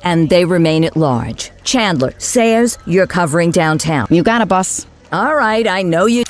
and they remain at large. Chandler, Sayers, you're covering downtown. You got it, boss. All right, I know you.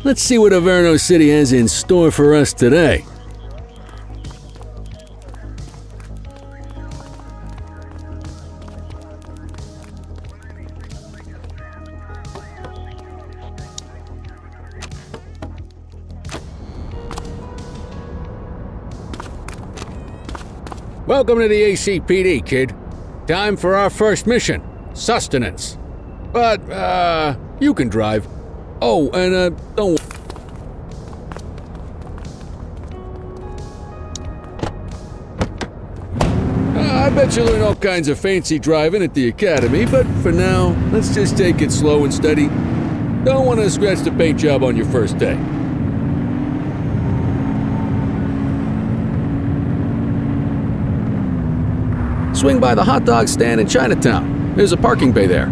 Let's see what Averno City has in store for us today. Welcome to the ACPD, kid. Time for our first mission, sustenance. But, you can drive. Oh, and, don't... I bet you learn all kinds of fancy driving at the academy, but for now, let's just take it slow and steady. Don't want to scratch the paint job on your first day. Swing by the hot dog stand in Chinatown. There's a parking bay there.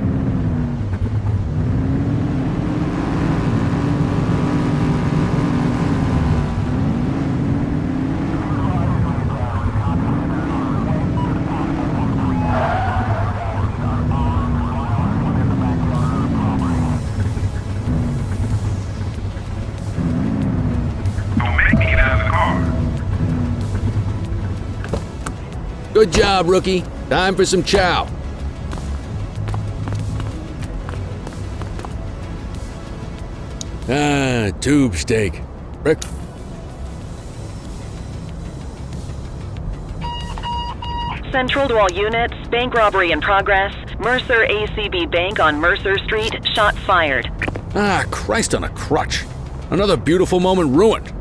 Good job, rookie. Time for some chow. Tube steak. Central to all units, bank robbery in progress. Mercer ACB Bank on Mercer Street, shots fired. Christ on a crutch. Another beautiful moment ruined.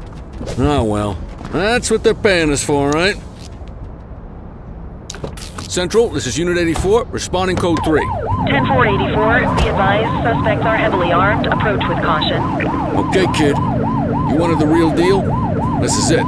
Oh well, that's what they're paying us for, right? Central, this is Unit 84, responding code 3. 10-484, be advised, suspects are heavily armed. Approach with caution. Okay, kid. You wanted the real deal? This is it.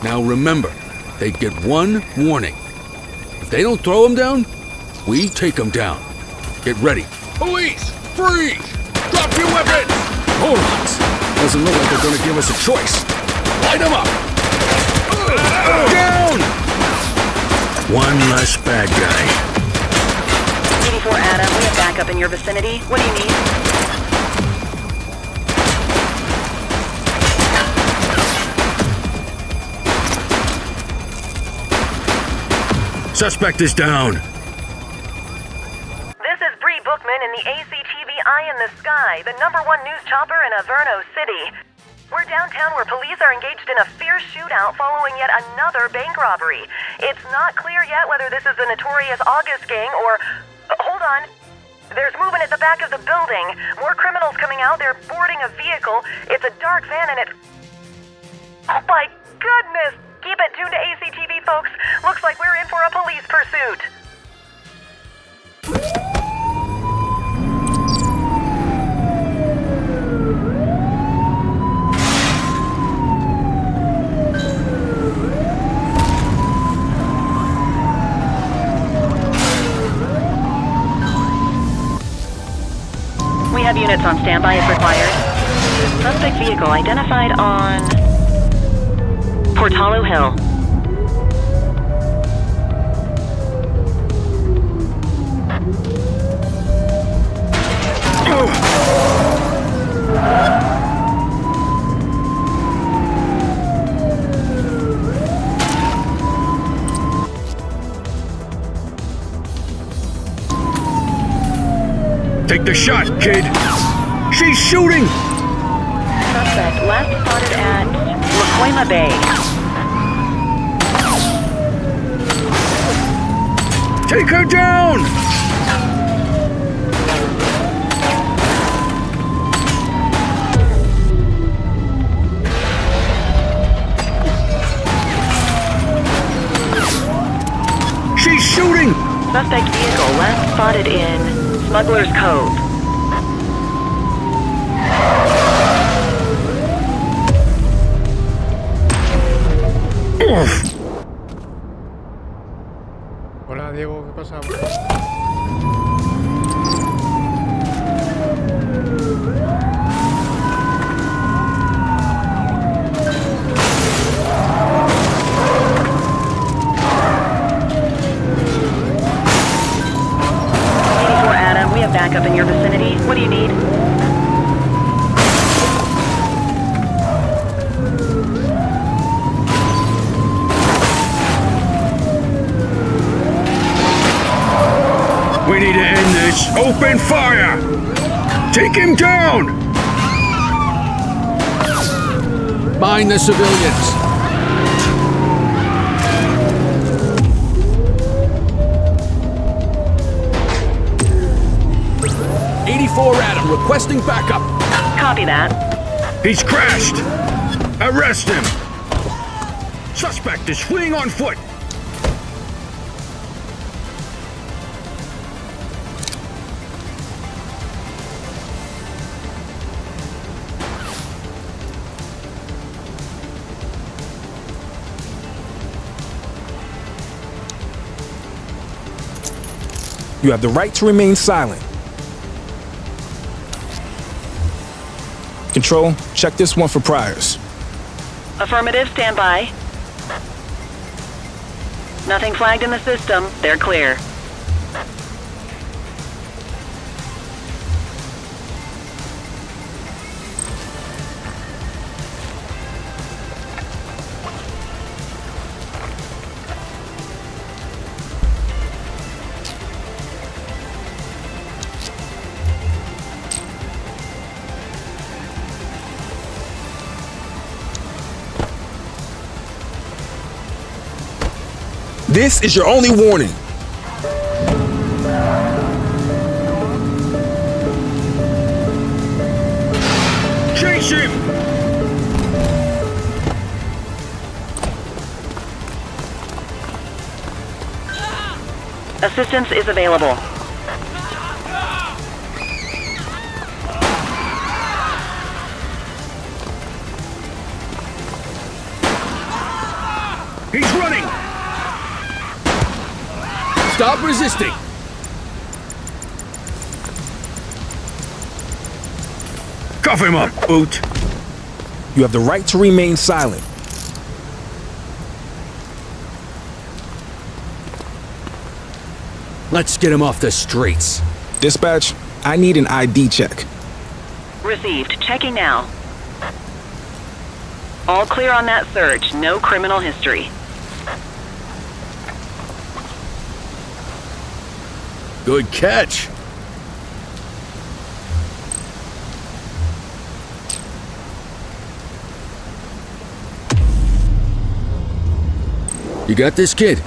Now remember, they get one warning. If they don't throw them down, we take them down. Get ready. Police! Freeze! Drop your weapons! Morons! Doesn't look like they're gonna give us a choice. Light them up! Down! One less bad guy. 84 Adam, we have backup in your vicinity. What do you need? Suspect is down. This is Bree Bookman in the ACTV Eye in the Sky, the #1 news chopper in Averno City. We're downtown where police are engaged in a fierce shootout following yet another bank robbery. It's not clear yet whether this is the notorious August gang or... hold on. There's movement at the back of the building. More criminals coming out. They're boarding a vehicle. It's a dark van and it... oh my goodness! Keep it tuned to ACTV, folks. Looks like we're in for a police pursuit. Units on standby if required. Suspect vehicle identified on Portalo Hill. Take the shot, kid! She's shooting! Suspect last spotted at Lacoima Bay. Take her down! She's shooting! Suspect vehicle last spotted in Smuggler's Cove. Hola Diego, ¿qué pasa? Backup in your vicinity. What do you need? We need to end this. Open fire! Take him down! Mind the civilians. Adam, requesting backup. Copy that. He's crashed. Arrest him. Suspect is fleeing on foot. You have the right to remain silent. Control, check this one for priors. Affirmative, stand by. Nothing flagged in the system. They're clear. This is your only warning. Chase him! Assistance is available. He's running! Stop resisting! Cuff him up, Boot! You have the right to remain silent. Let's get him off the streets. Dispatch, I need an ID check. Received. Checking now. All clear on that search. No criminal history. Good catch. You got this, kid?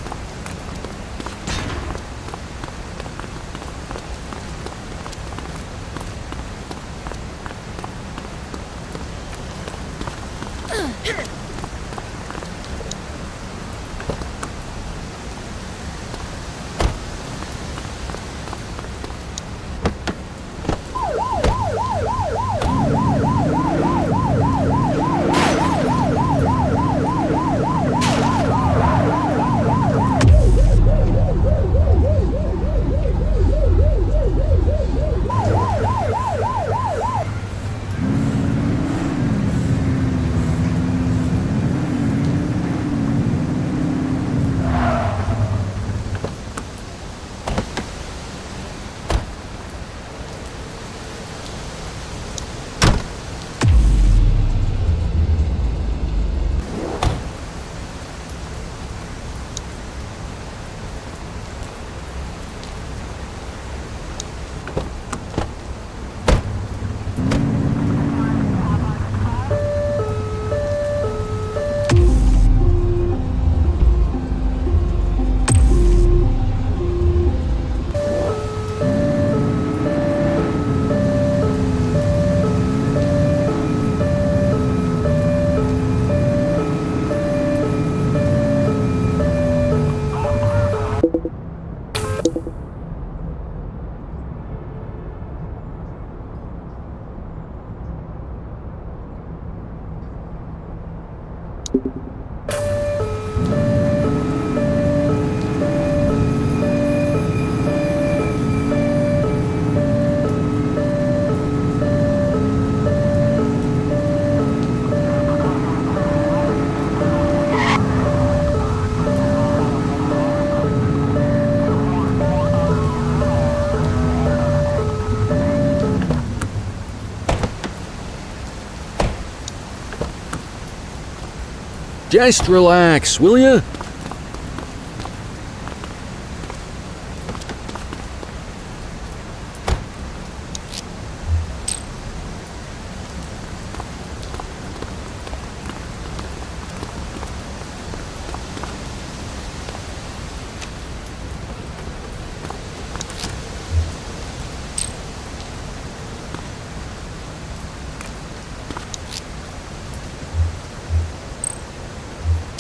Just relax, will ya?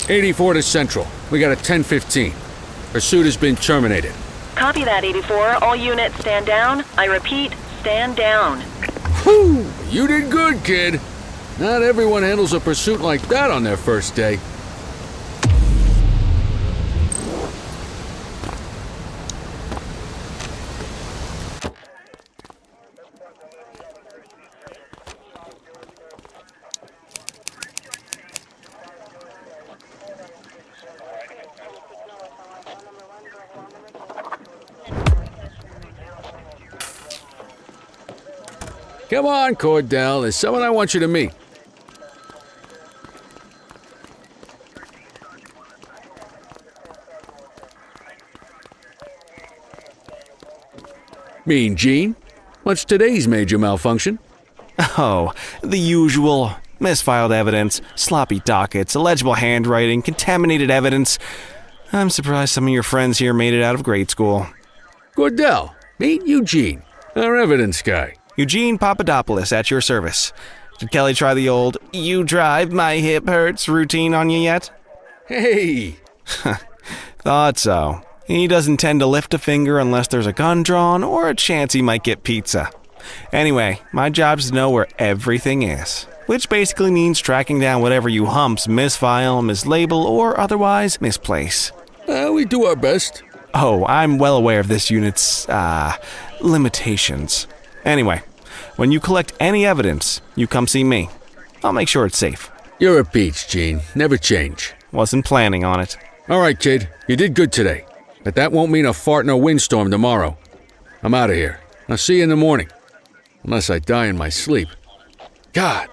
'84 to Central. We got a 10:15. Pursuit has been terminated. Copy that, 84. All units stand down. I repeat, stand down. Whew! You did good, kid. Not everyone handles a pursuit like that on their first day. Come on, Cordell. There's someone I want you to meet. Mean Gene? What's today's major malfunction? Oh, the usual. Misfiled evidence, sloppy dockets, illegible handwriting, contaminated evidence. I'm surprised some of your friends here made it out of grade school. Cordell, meet Eugene, our evidence guy. Eugene Papadopoulos at your service. Did Kelly try the old, "you drive, my hip hurts" routine on you yet? Hey! Thought so. He doesn't tend to lift a finger unless there's a gun drawn or a chance he might get pizza. Anyway, my job's to know where everything is, which basically means tracking down whatever you humps misfile, mislabel, or otherwise misplace. We do our best. Oh, I'm well aware of this unit's, limitations. Anyway, when you collect any evidence, you come see me. I'll make sure it's safe. You're a peach, Gene. Never change. Wasn't planning on it. All right, kid. You did good today. But that won't mean a fart in a windstorm tomorrow. I'm out of here. I'll see you in the morning. Unless I die in my sleep. God.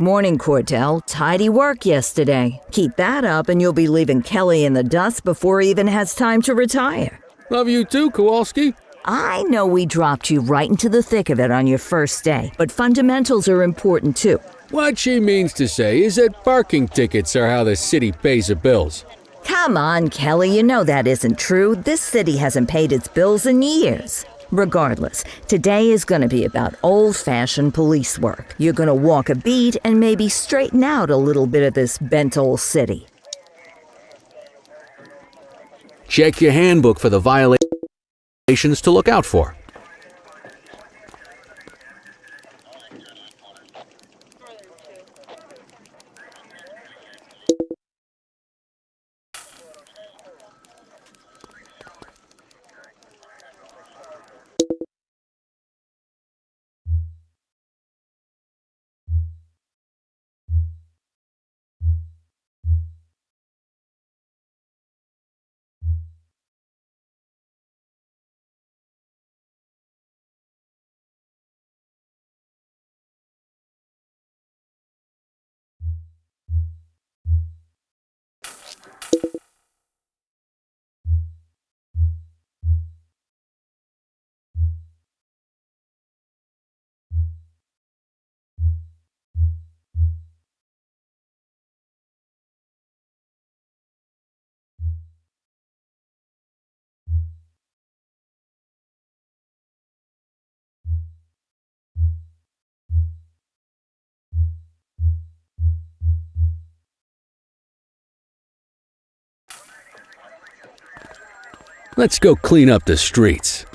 Morning, Cordell. Tidy work yesterday. Keep that up and you'll be leaving Kelly in the dust before he even has time to retire. Love you too, Kowalski. I know we dropped you right into the thick of it on your first day, but fundamentals are important too. What she means to say is that parking tickets are how the city pays the bills. Come on, Kelly, you know that isn't true. This city hasn't paid its bills in years. Regardless, today is going to be about old-fashioned police work. You're going to walk a beat and maybe straighten out a little bit of this bent old city. Check your handbook for the violations to look out for. let's go clean up the streets.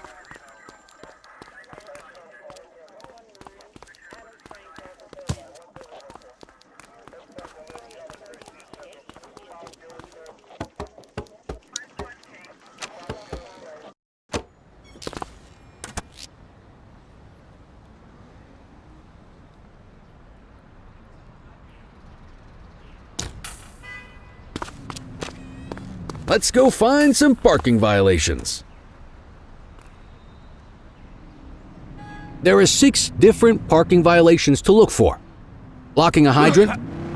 Let's go find some parking violations. There are 6 different parking violations to look for. Blocking a hydrant,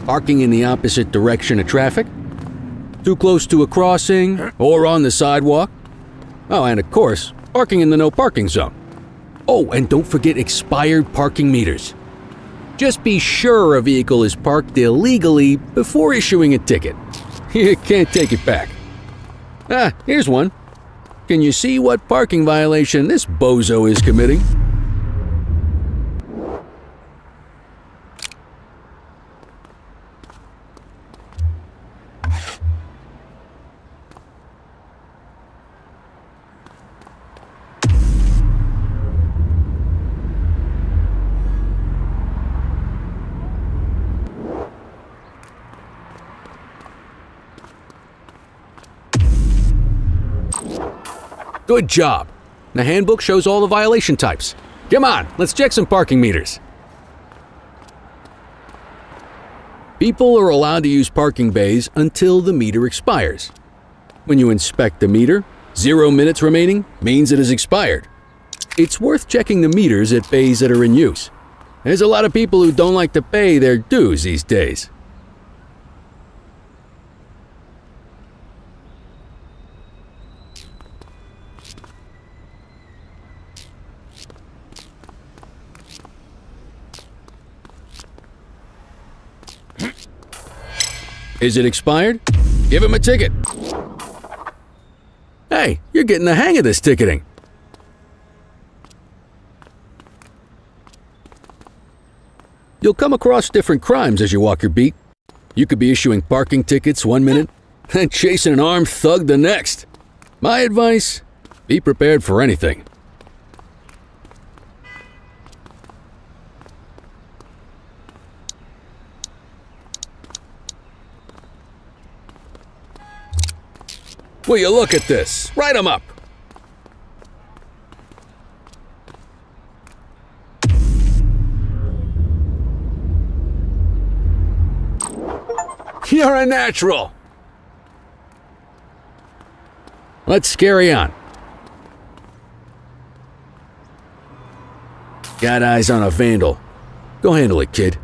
parking in the opposite direction of traffic, too close to a crossing or on the sidewalk. Oh, and of course, parking in the no parking zone. Oh, and don't forget expired parking meters. Just be sure a vehicle is parked illegally before issuing a ticket. You can't take it back. Ah, here's one. Can you see what parking violation this bozo is committing? Good job. The handbook shows all the violation types. Come on, let's check some parking meters. People are allowed to use parking bays until the meter expires. When you inspect the meter, 0 minutes remaining means it has expired. It's worth checking the meters at bays that are in use. There's a lot of people who don't like to pay their dues these days. Is it expired? Give him a ticket. Hey, you're getting the hang of this ticketing. You'll come across different crimes as you walk your beat. You could be issuing parking tickets 1 minute and chasing an armed thug the next. My advice, be prepared for anything. Will you look at this? Write 'em up. You're a natural. Let's carry on. Got eyes on a vandal. Go handle it, kid.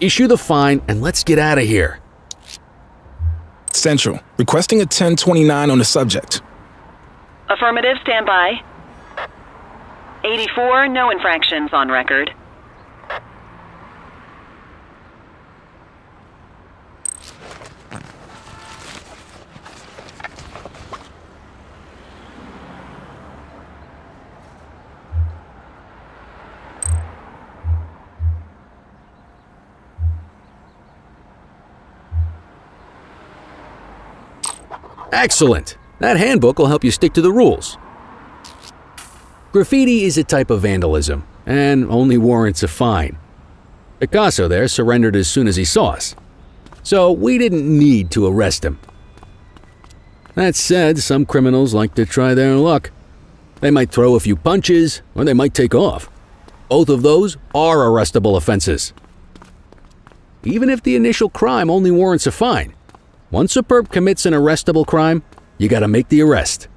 Issue the fine and let's get out of here. Central, requesting a 1029 on the subject. Affirmative, stand by. 84, no infractions on record. Excellent! That handbook will help you stick to the rules. Graffiti is a type of vandalism, and only warrants a fine. Picasso there surrendered as soon as he saw us, so we didn't need to arrest him. That said, some criminals like to try their luck. They might throw a few punches, or they might take off. Both of those are arrestable offenses. Even if the initial crime only warrants a fine, once a perp commits an arrestable crime, you gotta make the arrest.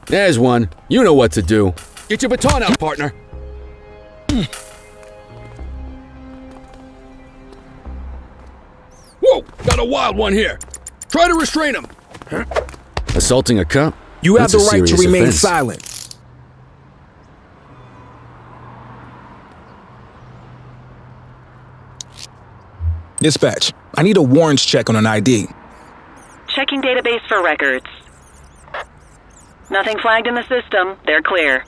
There's one. You know what to do. Get your baton out, partner. Whoa! Got a wild one here. Try to restrain him. Assaulting a cop? You have That's the a right to serious remain offense. silent. Dispatch, I need a warrants check on an ID. Checking database for records. Nothing flagged in the system. They're clear.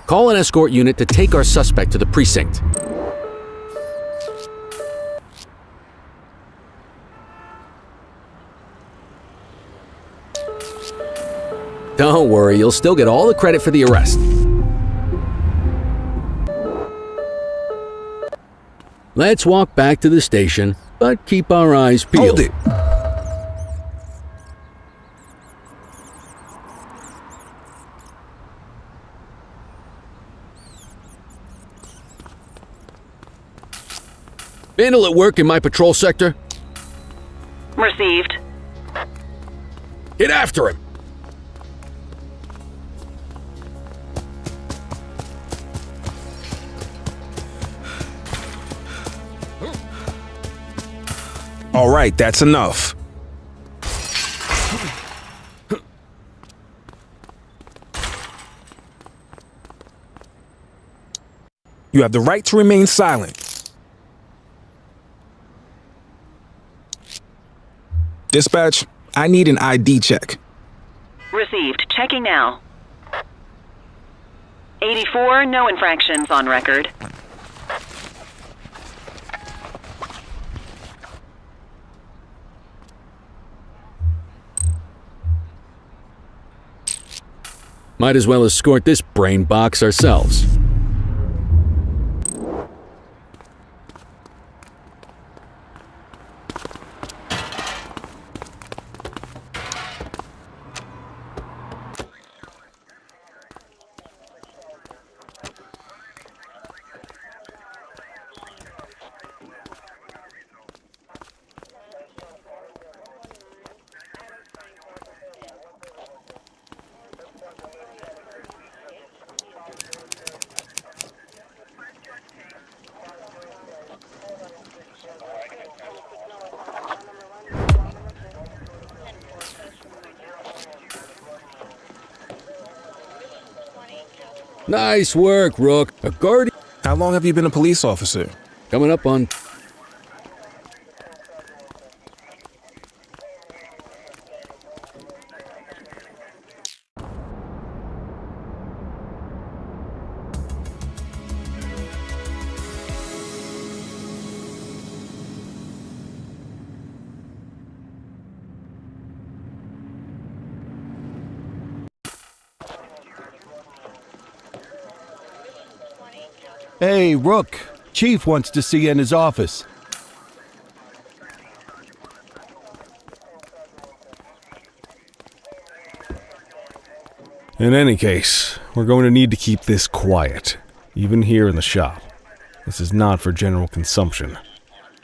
Call an escort unit to take our suspect to the precinct. Don't worry, you'll still get all the credit for the arrest. Let's walk back to the station, but keep our eyes peeled. Hold it. Vandal at work in my patrol sector? Received. Get after him! All right, that's enough. You have the right to remain silent. Dispatch, I need an ID check. Received. Checking now. 84, no infractions on record. Might as well escort this brain box ourselves. Nice work, Rook. A guardian. How long have you been a police officer? Coming up on... Hey, Rook. Chief wants to see you in his office. In any case, we're going to need to keep this quiet, even here in the shop. This is not for general consumption.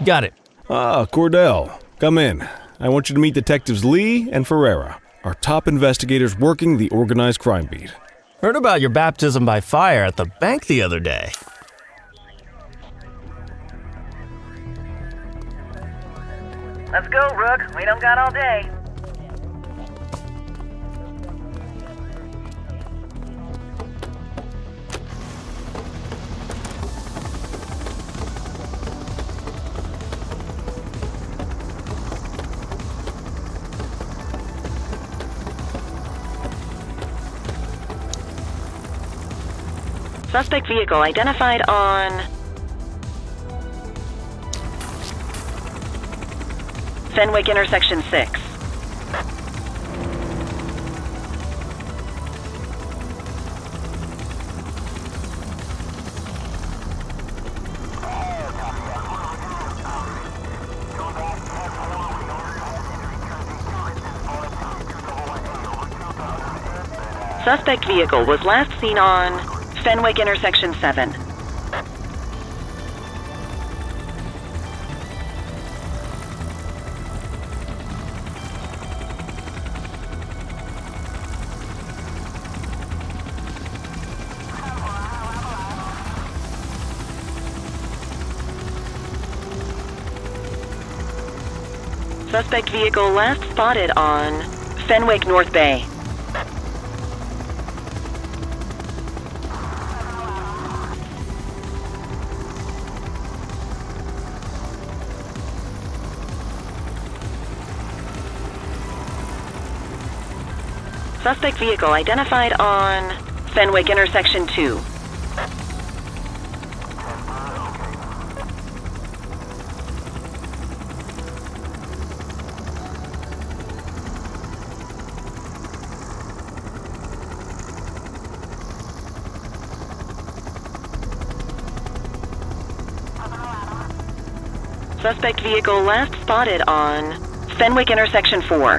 Got it. Ah, Cordell, come in. I want you to meet Detectives Lee and Ferreira, our top investigators working the organized crime beat. Heard about your baptism by fire at the bank the other day. Let's go, Rook. We don't got all day. Suspect vehicle identified on Fenwick intersection 6. Suspect vehicle was last seen on Fenwick intersection 7. Suspect vehicle last spotted on Fenwick North Bay. Suspect vehicle identified on Fenwick intersection 2. Suspect vehicle last spotted on Fenwick intersection 4.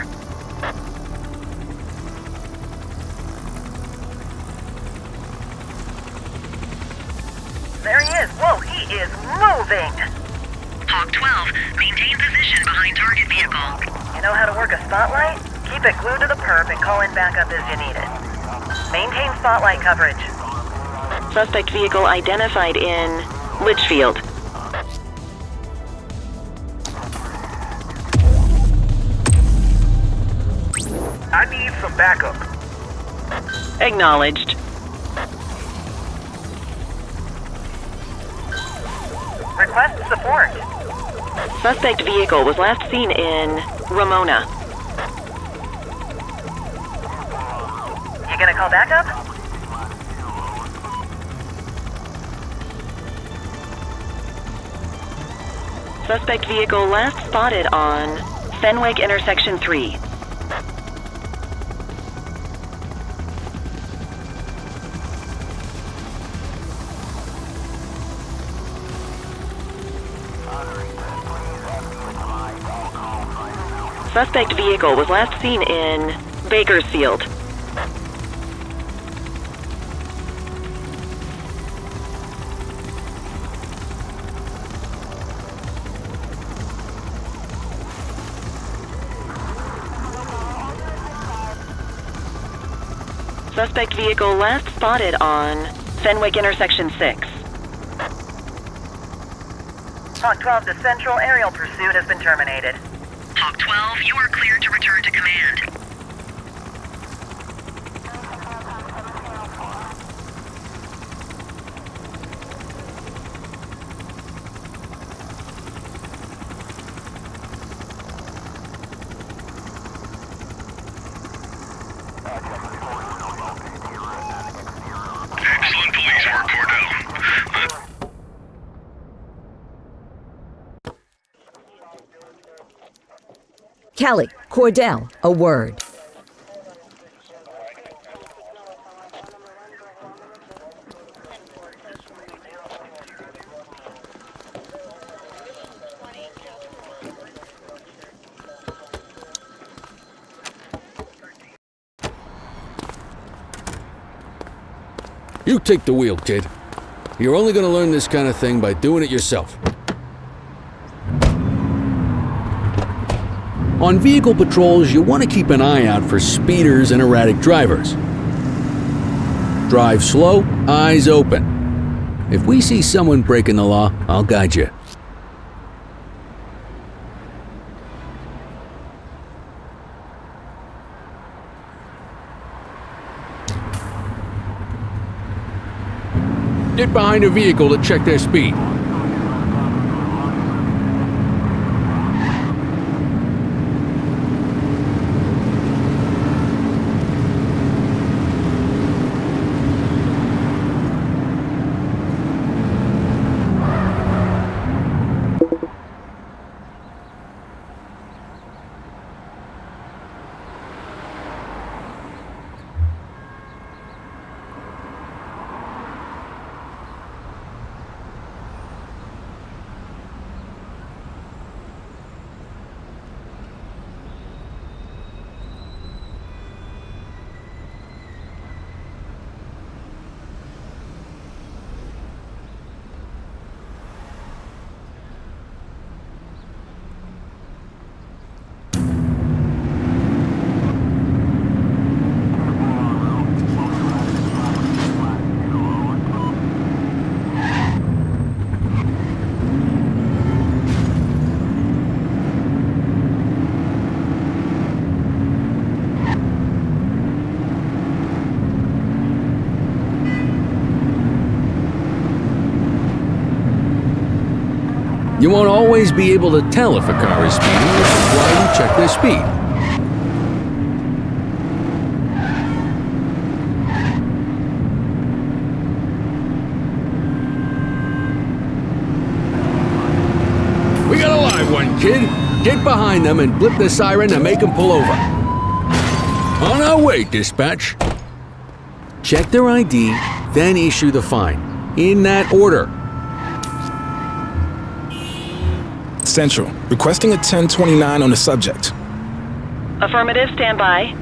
There he is. Whoa, he is moving. JOK3R, maintain position behind target vehicle. You know how to work a spotlight? Keep it glued to the perp and call in backup as you need it. Maintain spotlight coverage. Suspect vehicle identified in Litchfield. I need some backup. Acknowledged. Request support. Suspect vehicle was last seen in Ramona. You gonna call backup? Suspect vehicle last spotted on Fenwick intersection 3. Suspect vehicle was last seen in Bakersfield. Suspect vehicle last spotted on Fenwick intersection 6. JOK3R, the central aerial pursuit has been terminated. JOK3R, you are cleared to return to command. Excellent police work, Cordell. Kelly, Cordell, a word. You take the wheel, kid. You're only gonna learn this kind of thing by doing it yourself. On vehicle patrols, you want to keep an eye out for speeders and erratic drivers. Drive slow, eyes open. If we see someone breaking the law, I'll guide you. Get behind a vehicle to check their speed. You won't always be able to tell if a car is speeding, which is why you check their speed. We got a live one, kid. Get behind them and blip the siren to make them pull over. On our way, dispatch. Check their ID, then issue the fine. In that order. Central, requesting a 1029 on the subject. Affirmative, stand by.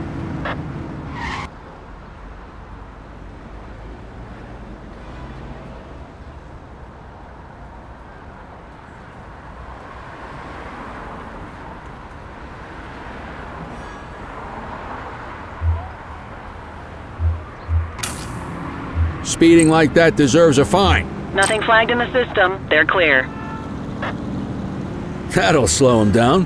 Speeding like that deserves a fine. Nothing flagged in the system. They're clear. That'll slow him down.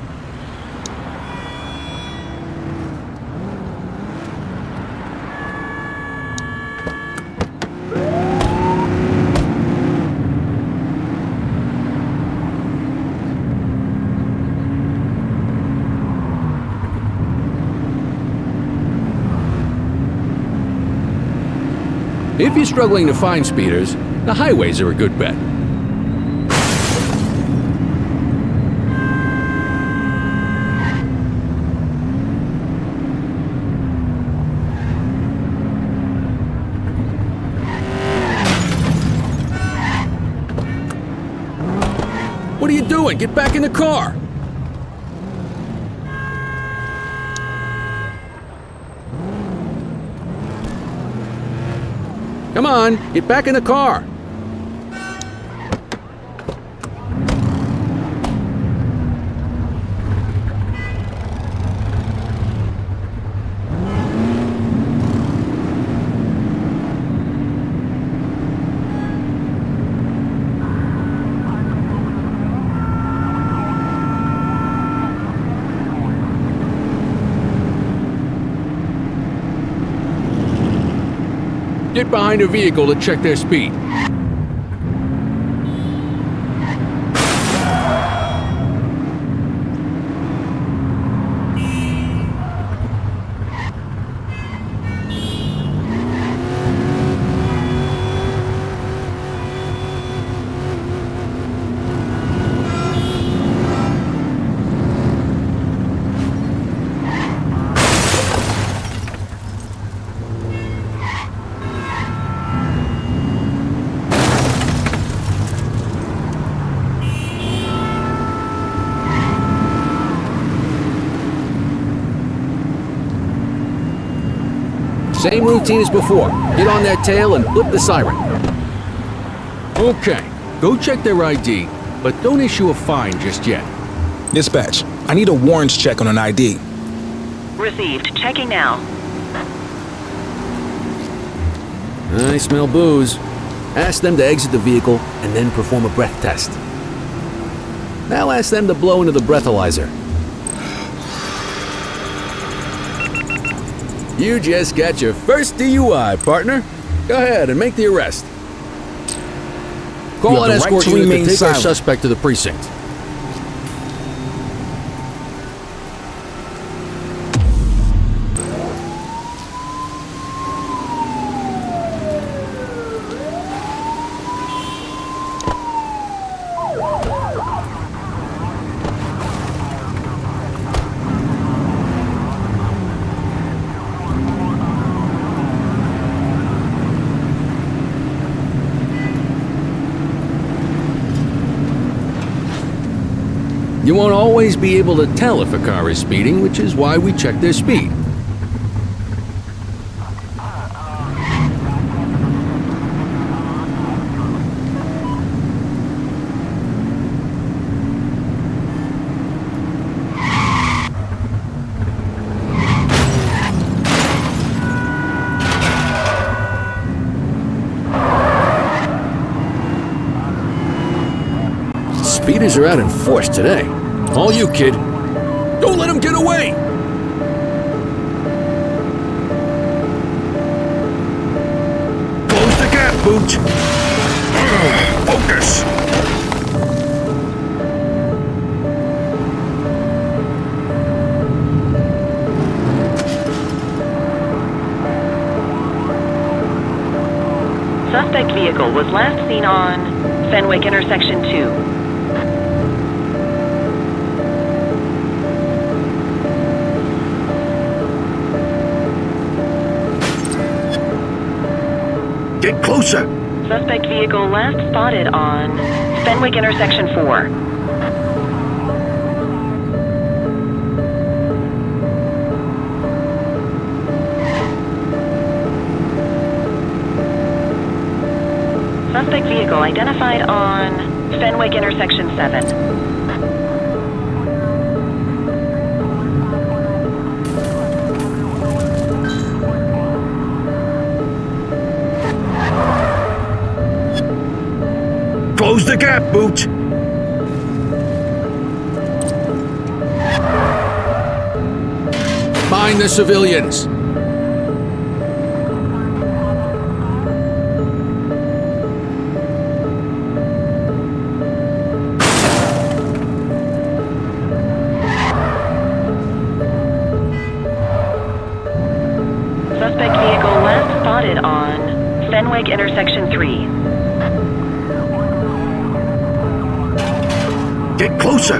If you're struggling to find speeders, the highways are a good bet. What are you doing? Get back in the car! Come on, get back in the car! Get behind a vehicle to check their speed. Same routine as before. Get on their tail and flip the siren. Okay, go check their ID, but don't issue a fine just yet. Dispatch, I need a warrants check on an ID. Received. Checking now. I smell booze. Ask them to exit the vehicle and then perform a breath test. Now ask them to blow into the breathalyzer. You just got your first DUI, partner. Go ahead and make the arrest. Call an escort unit to take our suspect to the precinct. You won't always be able to tell if a car is speeding, which is why we check their speed. Speeders are out in force today. All you, kid. Don't let him get away! Close the gap, Boot. Focus. vehicle was last seen on Fenwick Intersection 2. Get closer! Suspect vehicle last spotted on Fenwick Intersection 4. Suspect vehicle identified on Fenwick Intersection 7. Close the gap, Boots! Mind the civilians! Suspect vehicle last spotted on Fenwick Intersection 3. Get closer!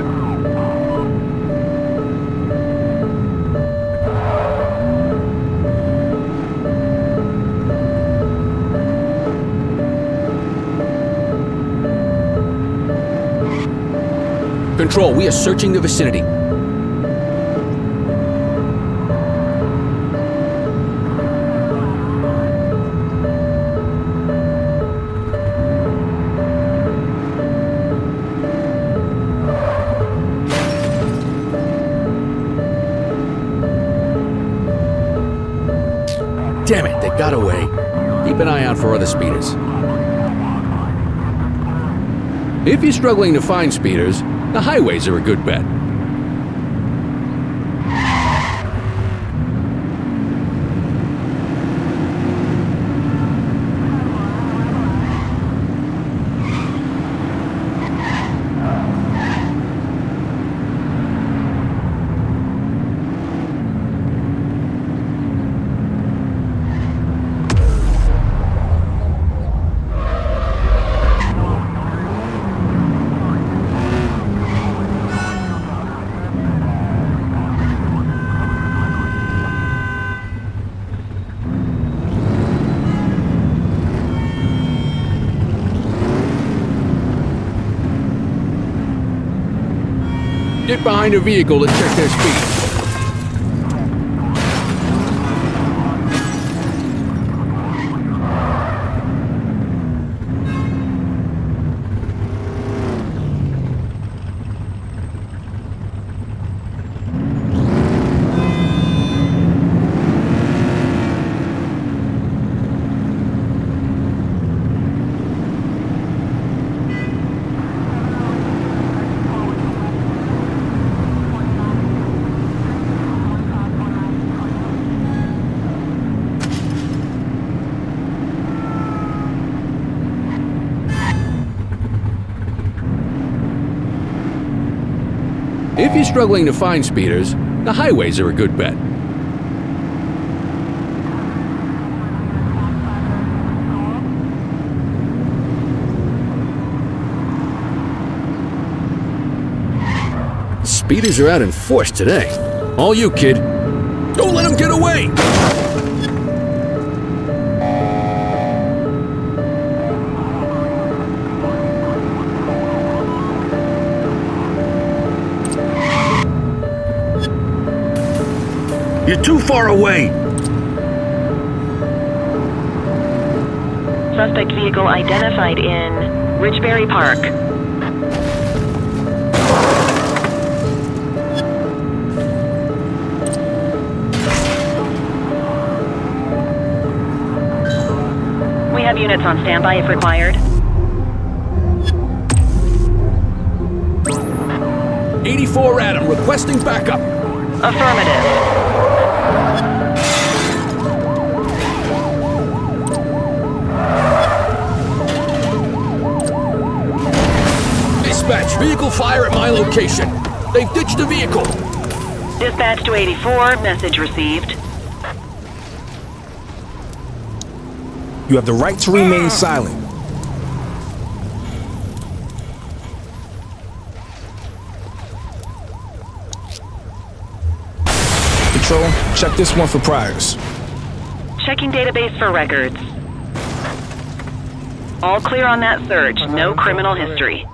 Control, we are searching the vicinity. Damn it, they got away. Keep an eye out for other speeders. If you're struggling to find speeders, the highways are a good bet. Get behind a vehicle to check their speed. If you're struggling to find speeders, the highways are a good bet. Speeders are out in force today. All you, kid. Don't let them get away! You're too far away! Suspect vehicle identified in Richbury Park. We have units on standby if required. 84 Adam, requesting backup. Affirmative. Dispatch, vehicle fire at my location. They've ditched the vehicle. Dispatch to 84, message received. You have the right to remain silent. Central. Check this one for priors. Checking database for records. All clear on that search. No criminal history.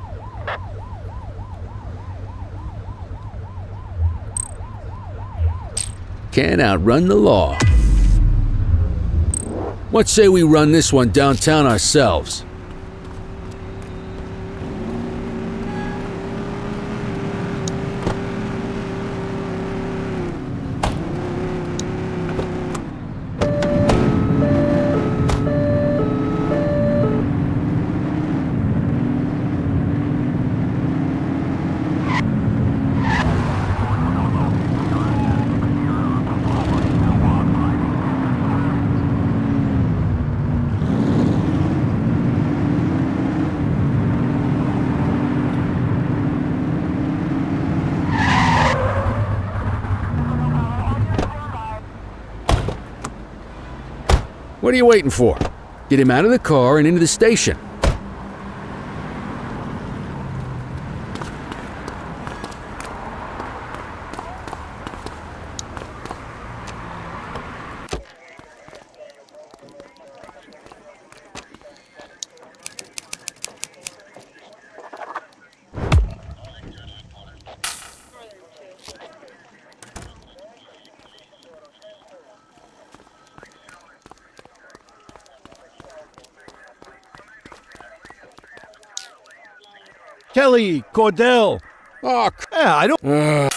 Can't outrun the law. What say we run this one downtown ourselves? What are you waiting for? Get him out of the car and into the station. Kelly, Cordell. Oh, Yeah, I don't.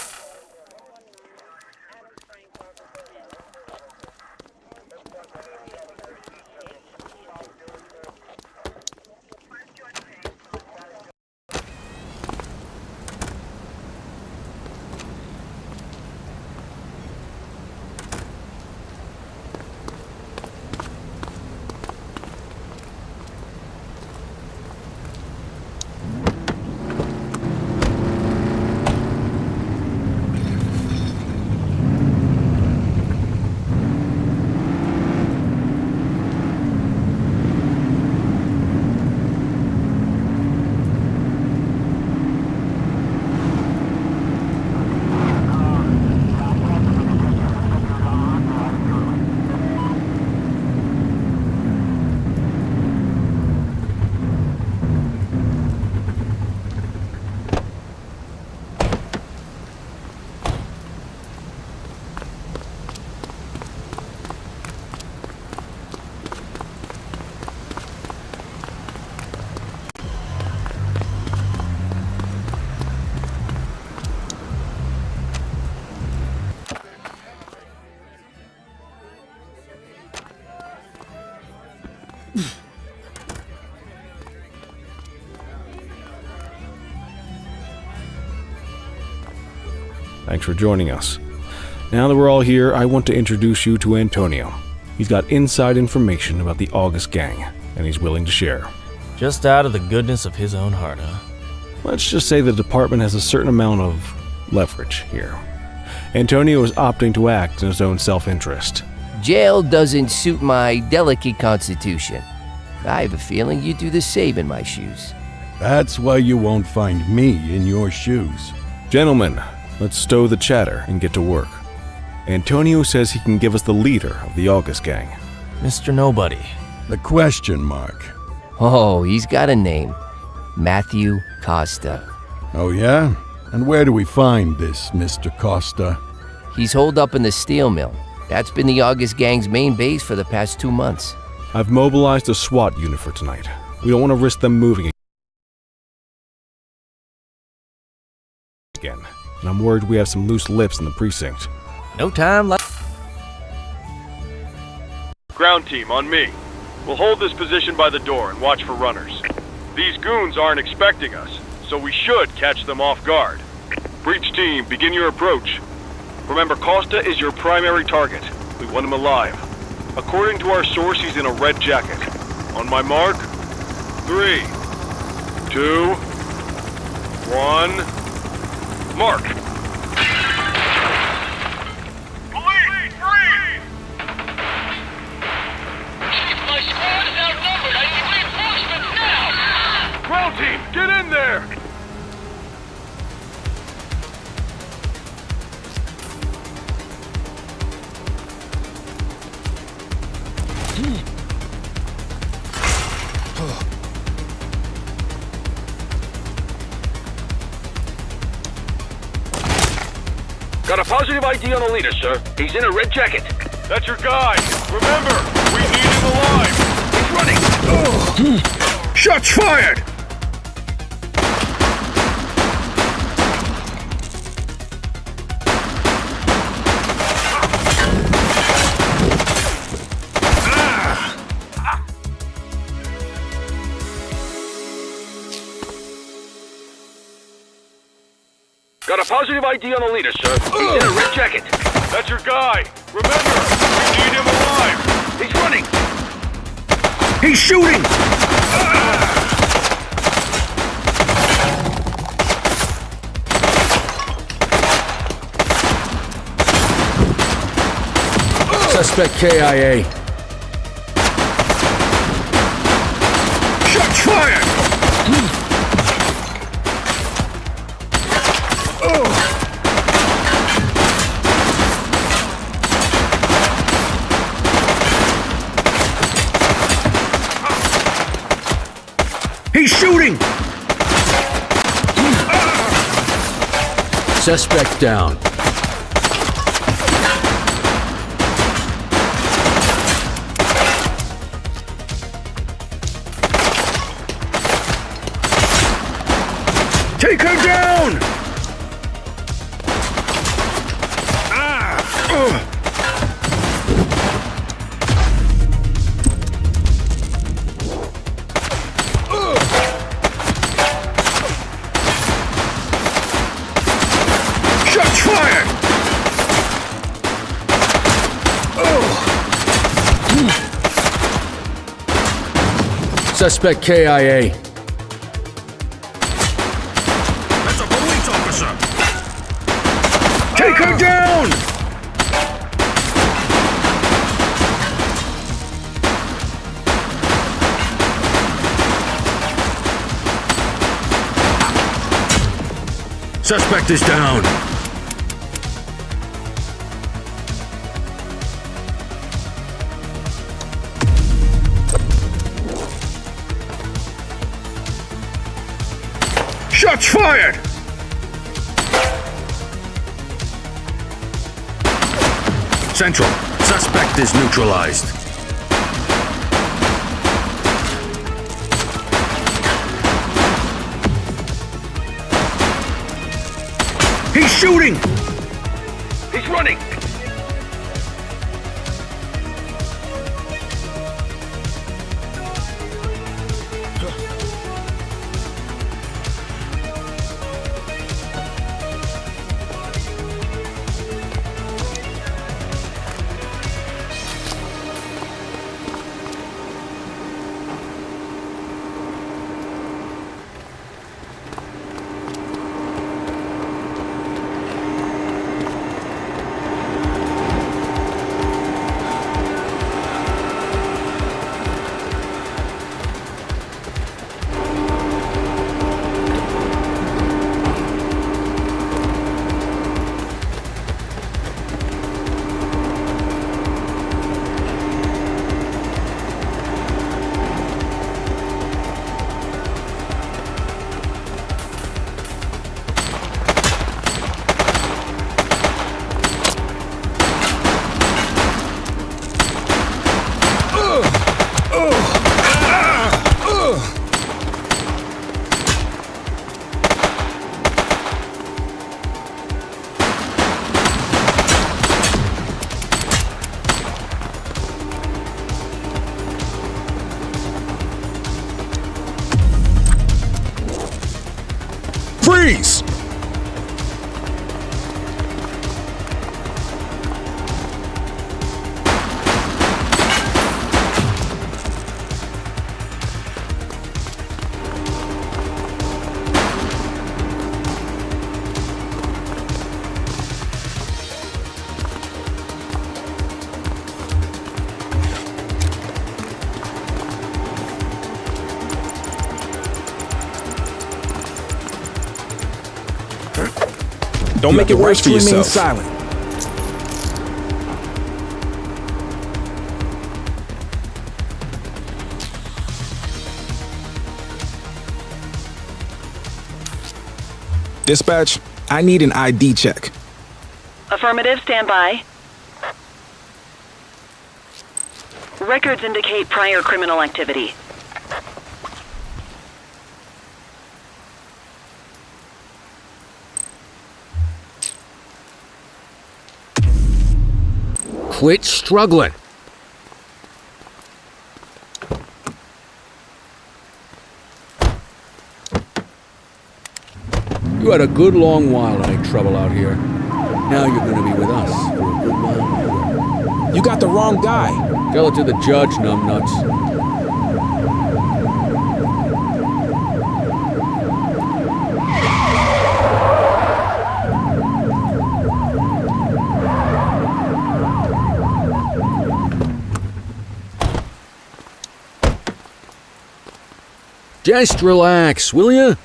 Thanks for joining us. Now that we're all here, I want to introduce you to Antonio. He's got inside information about the August gang, and he's willing to share. Just out of the goodness of his own heart, huh? Let's just say the department has a certain amount of leverage here. Antonio is opting to act in his own self-interest. Jail doesn't suit my delicate constitution. I have a feeling you'd do the same in my shoes. That's why you won't find me in your shoes. Gentlemen, let's stow the chatter and get to work. Antonio says he can give us the leader of the August gang. Mr. Nobody. The question mark. Oh, he's got a name. Matthew Costa. Oh, yeah? And where do we find this Mr. Costa? He's holed up in the steel mill. That's been the August gang's main base for the past 2 months. I've mobilized a SWAT unit for tonight. We don't want to risk them moving again. And I'm worried we have some loose lips in the precinct. No time like... Ground team, on me. We'll hold this position by the door and watch for runners. These goons aren't expecting us, so we should catch them off guard. Breach team, begin your approach. Remember, Costa is your primary target. We want him alive. According to our source, he's in a red jacket. On my mark, 3, 2, 1, mark! Police, freeze! My squad is outnumbered. I need reinforcements now! Ground team, get in there! Got a positive ID on the leader, sir. He's in a red jacket. That's your guy. Remember, we need him alive. He's running. Shots fired! Got a positive ID on the leader, sir. He's in a red jacket. That's your guy. Remember, we need him alive. He's running. He's shooting. Suspect KIA. Shots fired. He's shooting! Suspect down. Take her down! Shots fired! Suspect KIA. That's a police officer! Take her down! Suspect is down. Shots fired! Central, suspect is neutralized. He's shooting! He's running! Freeze! Don't make it worse for yourself. Silent. Dispatch, I need an ID check. Affirmative, stand by. Records indicate prior criminal activity. Quit struggling. You had a good long while in trouble out here. Now you're gonna be with us for a good while. You got the wrong guy. Tell it to the judge, numbnuts. Just relax, will ya?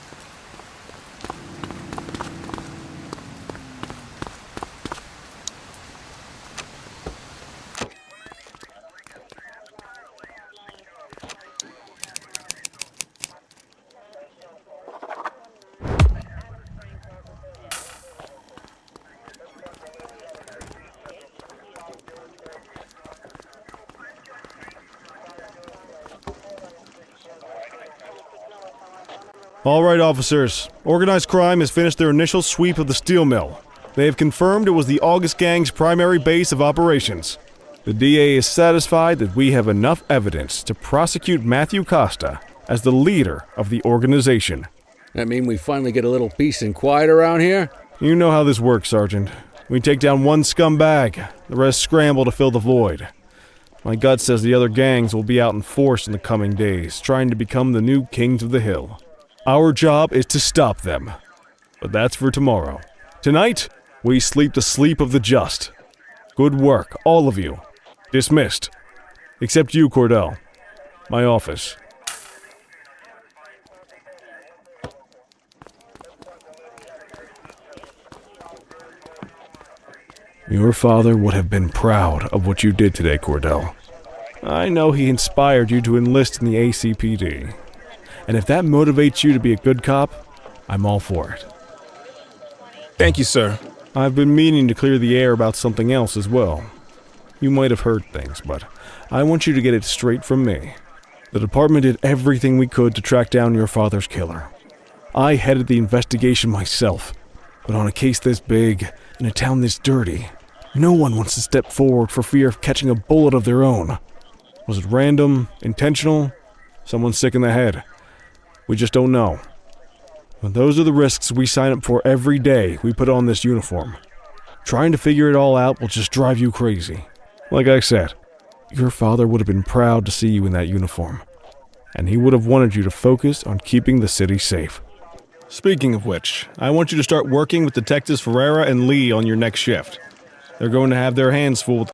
All right, officers. Organized crime has finished their initial sweep of the steel mill. They have confirmed it was the August Gang's primary base of operations. The DA is satisfied that we have enough evidence to prosecute Matthew Costa as the leader of the organization. That mean we finally get a little peace and quiet around here? You know how this works, Sergeant. We take down one scumbag, the rest scramble to fill the void. My gut says the other gangs will be out in force in the coming days, trying to become the new kings of the hill. Our job is to stop them. But that's for tomorrow. Tonight, we sleep the sleep of the just. Good work, all of you. Dismissed. Except you, Cordell. My office. Your father would have been proud of what you did today, Cordell. I know he inspired you to enlist in the ACPD. And if that motivates you to be a good cop, I'm all for it. Thank you, sir. I've been meaning to clear the air about something else as well. You might have heard things, but I want you to get it straight from me. The department did everything we could to track down your father's killer. I headed the investigation myself, but on a case this big, in a town this dirty, no one wants to step forward for fear of catching a bullet of their own. Was it random, intentional, someone sick in the head? We just don't know. But those are the risks we sign up for every day we put on this uniform. Trying to figure it all out will just drive you crazy. Like I said, your father would have been proud to see you in that uniform. And he would have wanted you to focus on keeping the city safe. Speaking of which, I want you to start working with Detectives Ferreira and Lee on your next shift. They're going to have their hands full with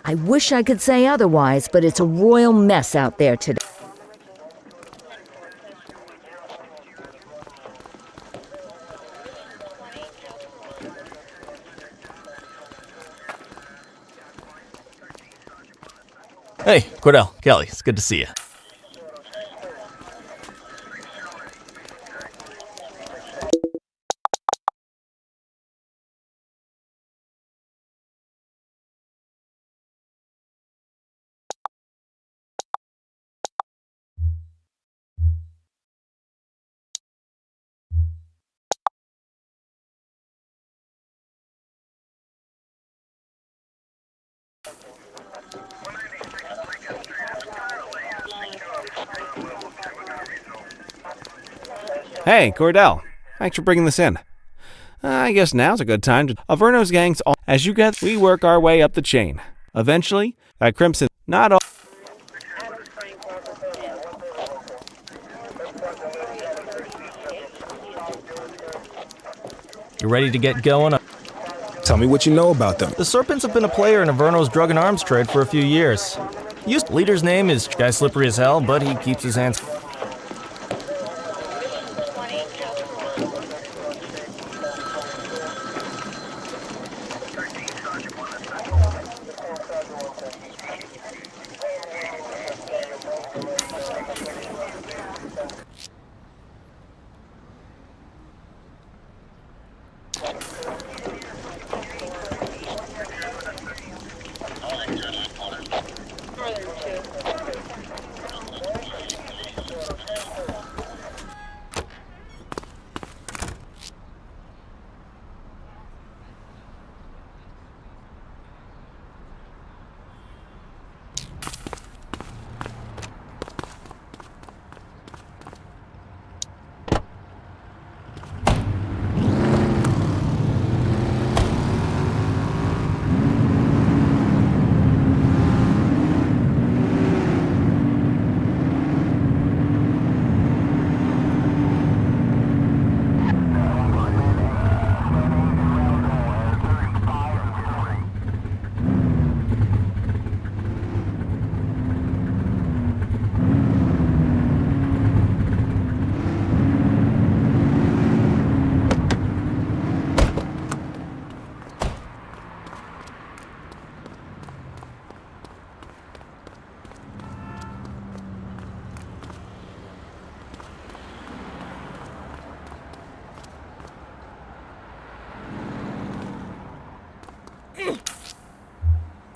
I wish I could say otherwise, but it's a royal mess out there today. Hey, Cordell, Kelly, it's good to see you. Hey, Cordell. Thanks for bringing this in. I guess now's a good time to... Averno's gang's all... As you get... We work our way up the chain. Eventually, at Crimson, not all... You ready to get going? Tell me what you know about them. The Serpents have been a player in Averno's drug and arms trade for a few years. Leader's name is Guy Slippery as hell, but he keeps his hands...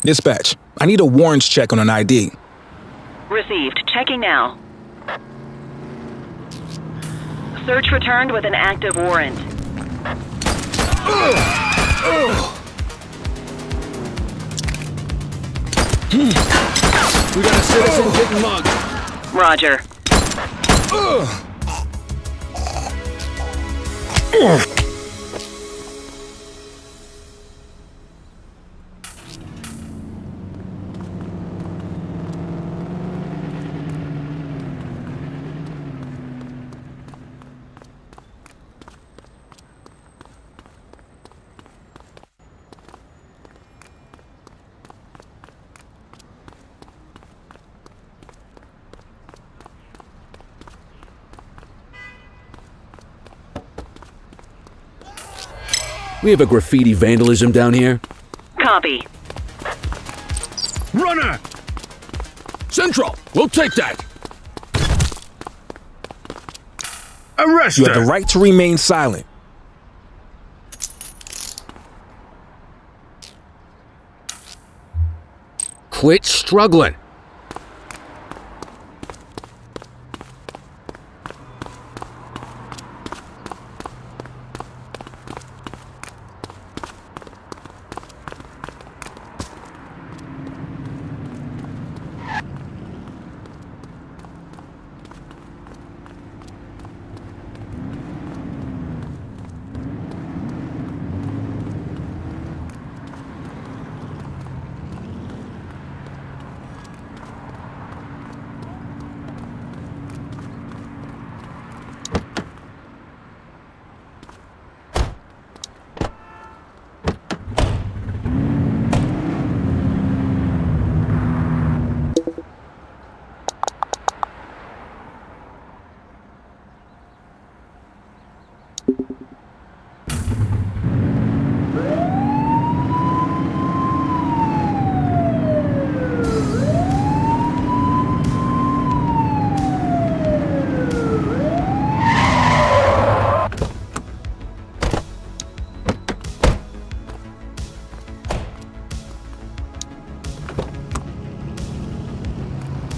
Dispatch, I need a warrants check on an ID. Received. Checking now. Search returned with an active warrant. We got a citizen getting mugged. Roger. We have a graffiti vandalism down here. Copy. Runner! Central, we'll take that. Arrest You have the right to remain silent. Quit struggling.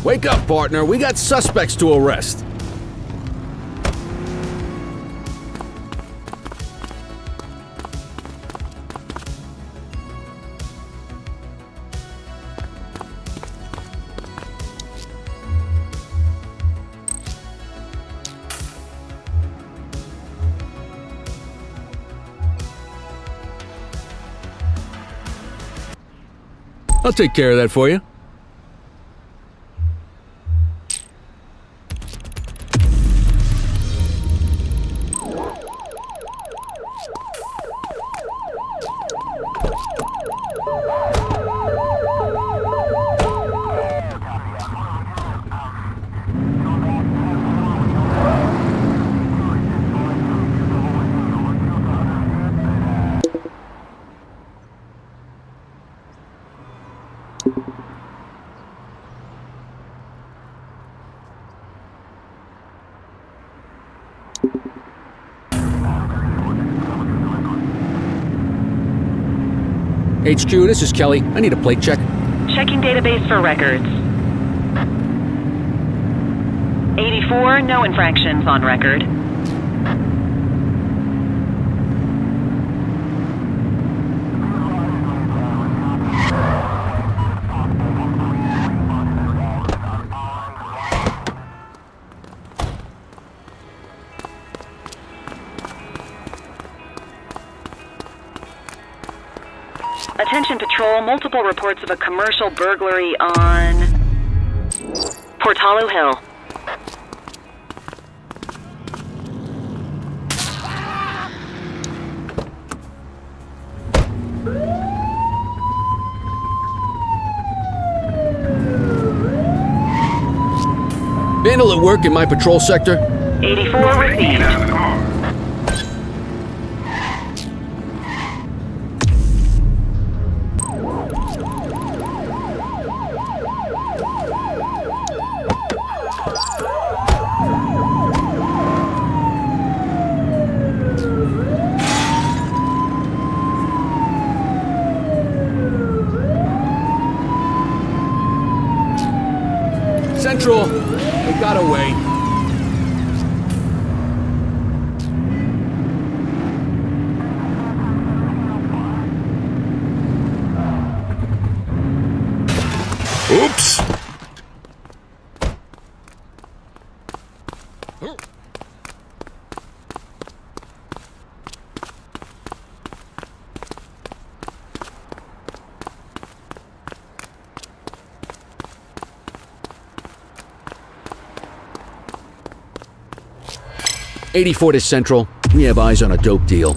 Wake up, partner. We got suspects to arrest. I'll take care of that for you. HQ, this is Kelly. I need a plate check. Checking database for records. 84, no infractions on record. Attention Patrol, multiple reports of a commercial burglary on Portalo Hill. Vandal at work in my patrol sector? 84 received. Central, they got away. Oops! '84 to Central. We have eyes on a dope deal.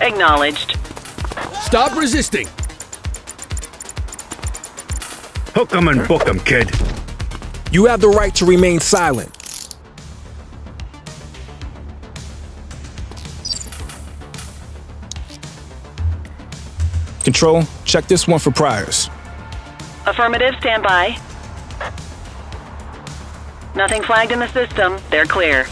Acknowledged. Stop resisting! Hook 'em and book 'em, kid. You have the right to remain silent. Control, check this one for priors. Affirmative, stand by. Nothing flagged in the system. They're clear.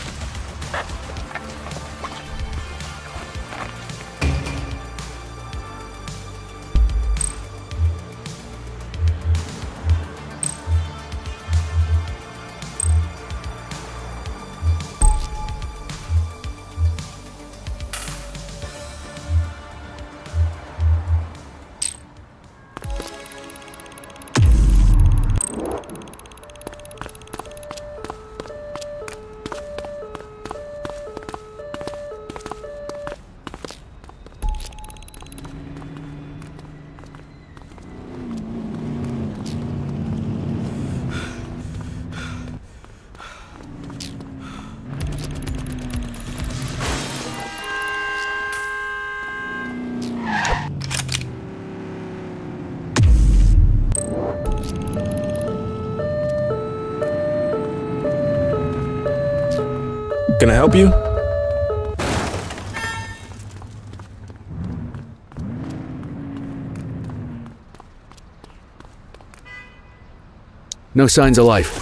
Can I help you? No signs of life.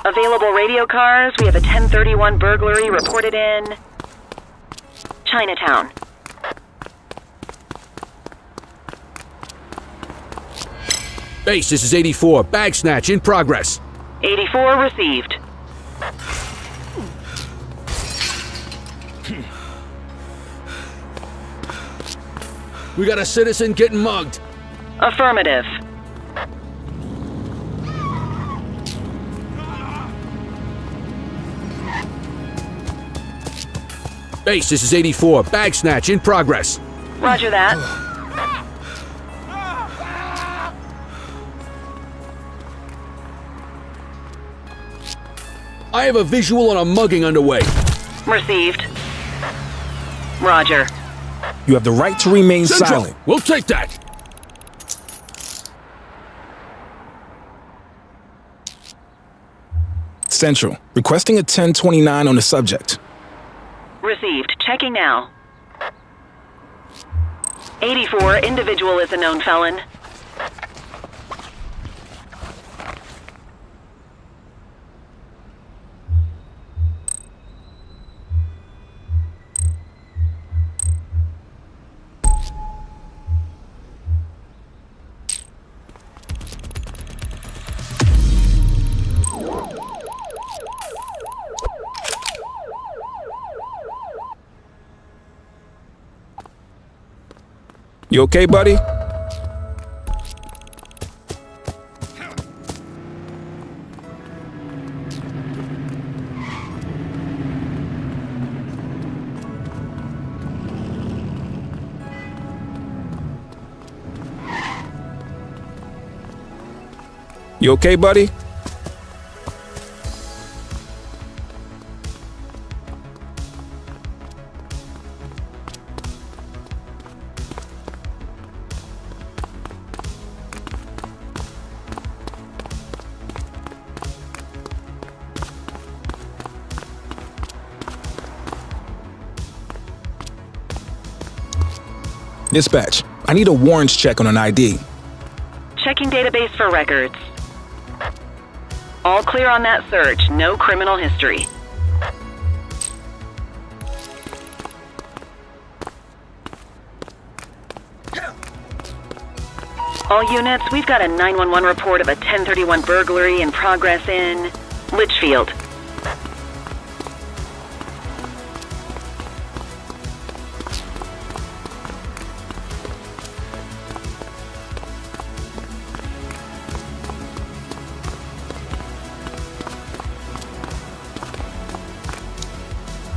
Available radio cars. We have a 1031 burglary reported in Chinatown. Base, this is 84. Bag snatch in progress. 84 received. We got a citizen getting mugged. Affirmative. Ace, this is 84. Bag snatch in progress. Roger that. I have a visual on a mugging underway. Received. Roger. You have the right to remain Central, silent. we'll take that. Central, requesting a 1029 on the subject. Received. Checking now. 84, individual is a known felon. You okay, buddy? You okay, buddy? Dispatch, I need a warrants check on an ID. Checking database for records. All clear on that search. No criminal history. All units, we've got a 911 report of a 1031 burglary in progress in Litchfield.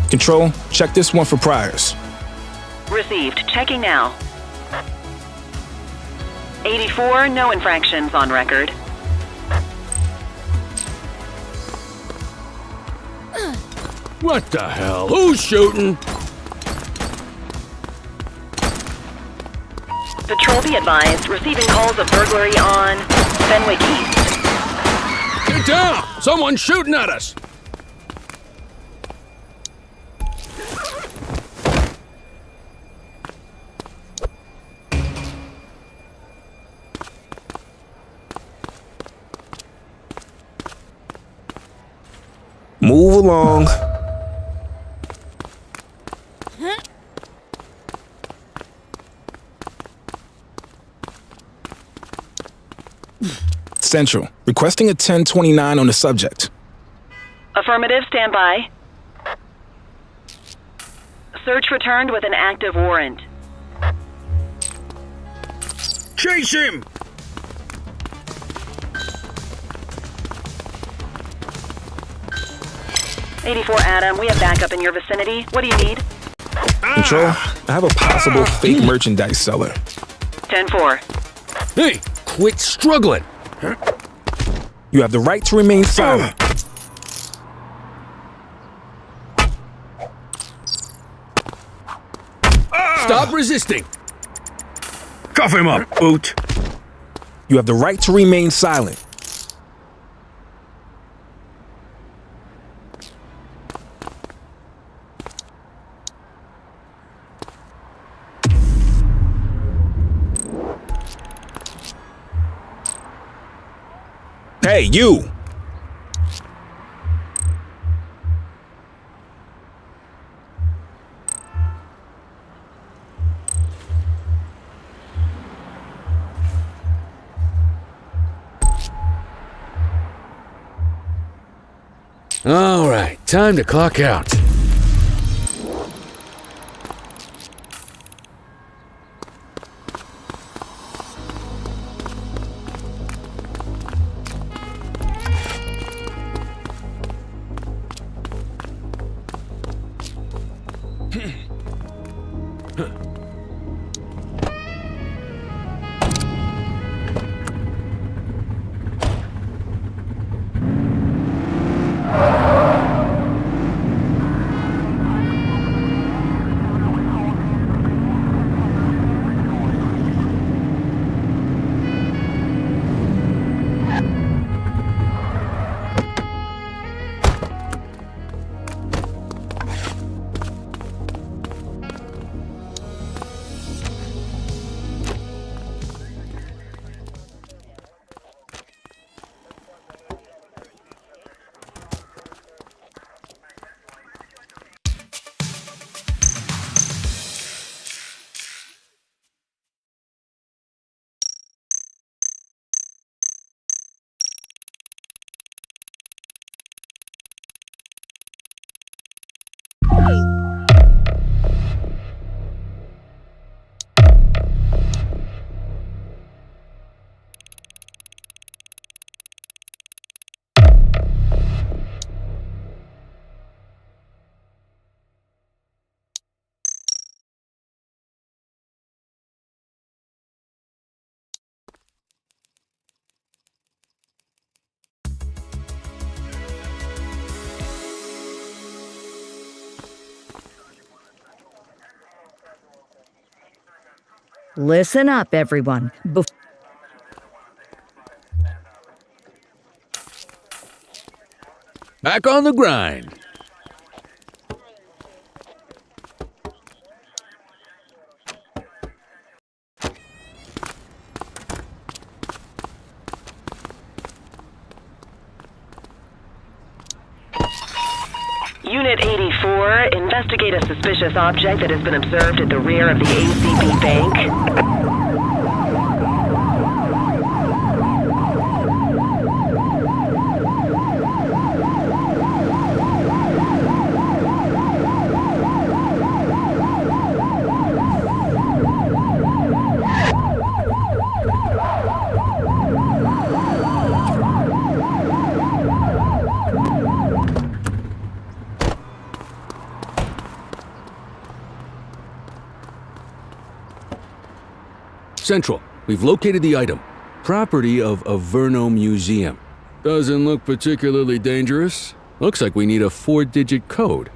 Control, check this one for priors. Received. Checking now. 84, no infractions on record. What the hell? Who's shooting? Patrol be advised, receiving calls of burglary on Fenwick East. Get down! Someone's shooting at us! Move along. Central, requesting a 1029 on the subject. Affirmative, stand by. Search returned with an active warrant. Chase him! '84 Adam, we have backup in your vicinity. What do you need? Control, I have a possible fake merchandise seller. 10-4. Hey, quit struggling! You have the right to remain silent. Stop resisting! Cuff him up, boot! You have the right to remain silent. Hey, you! All right, time to clock out. Listen up, everyone. Back on the grind. Unit 84, investigate a suspicious object that has been observed at the rear of the ACB Bank. Central, we've located the item. Property of Averno Museum. Doesn't look particularly dangerous. Looks like we need a 4-digit code.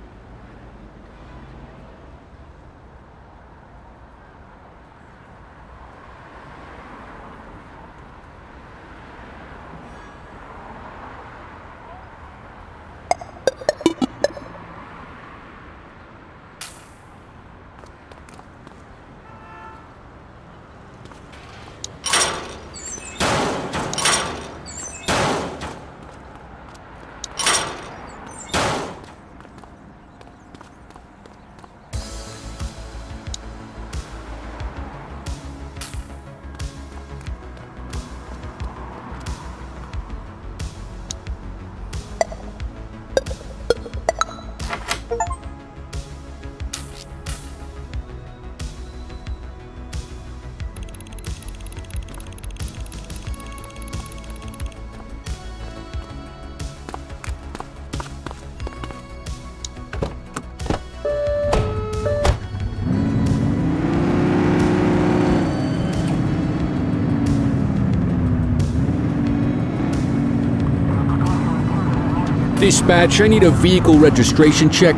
Dispatch, I need a vehicle registration check.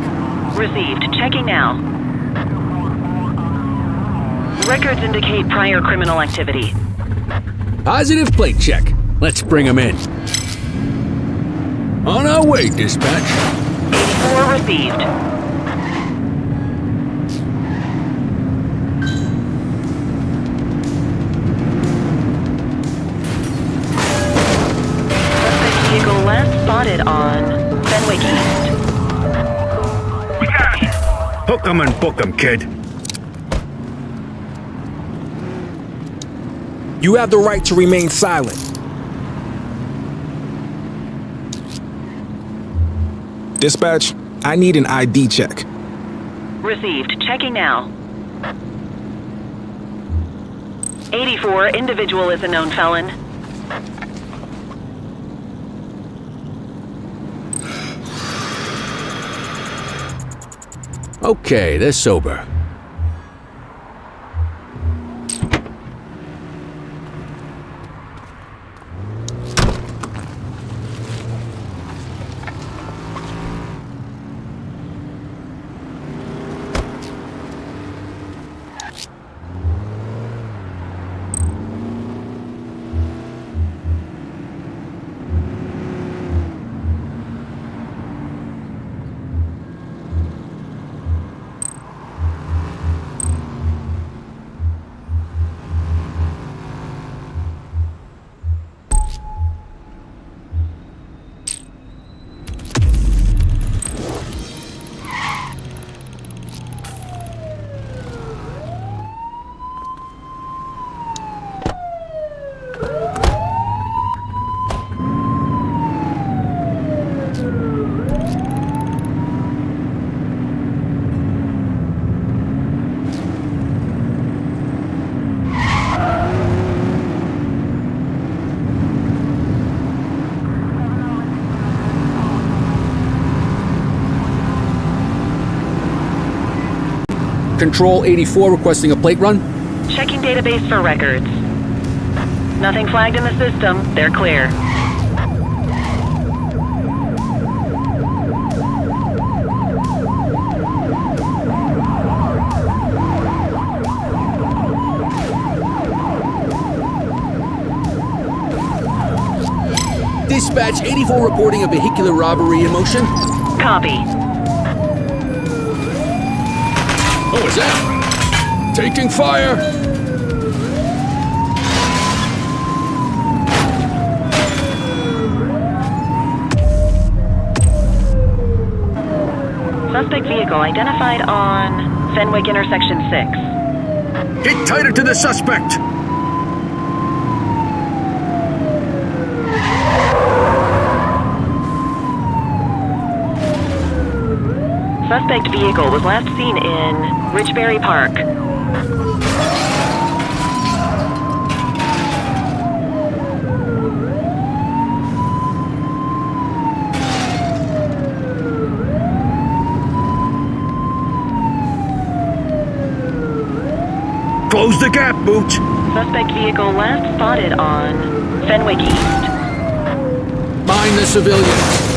Received. Checking now. Records indicate prior criminal activity. Positive plate check. Let's bring him in. On our way, dispatch. 84 received. Suspect vehicle last spotted on Fenwick East. We got you. Hook 'em and book 'em, kid. You have the right to remain silent. Dispatch, I need an ID check. Received. Checking now. 84, individual is a known felon. Okay, they're sober. Control 84 requesting a plate run. Checking database for records. Nothing flagged in the system. They're clear. Dispatch 84 reporting a vehicular robbery in motion. Copy. What was that? Taking fire! Suspect vehicle identified on Fenwick intersection 6. Get tighter to the suspect! Suspect vehicle was last seen in Richbury Park. Close the gap, Booch! Suspect vehicle last spotted on Fenwick East. Mind the civilian.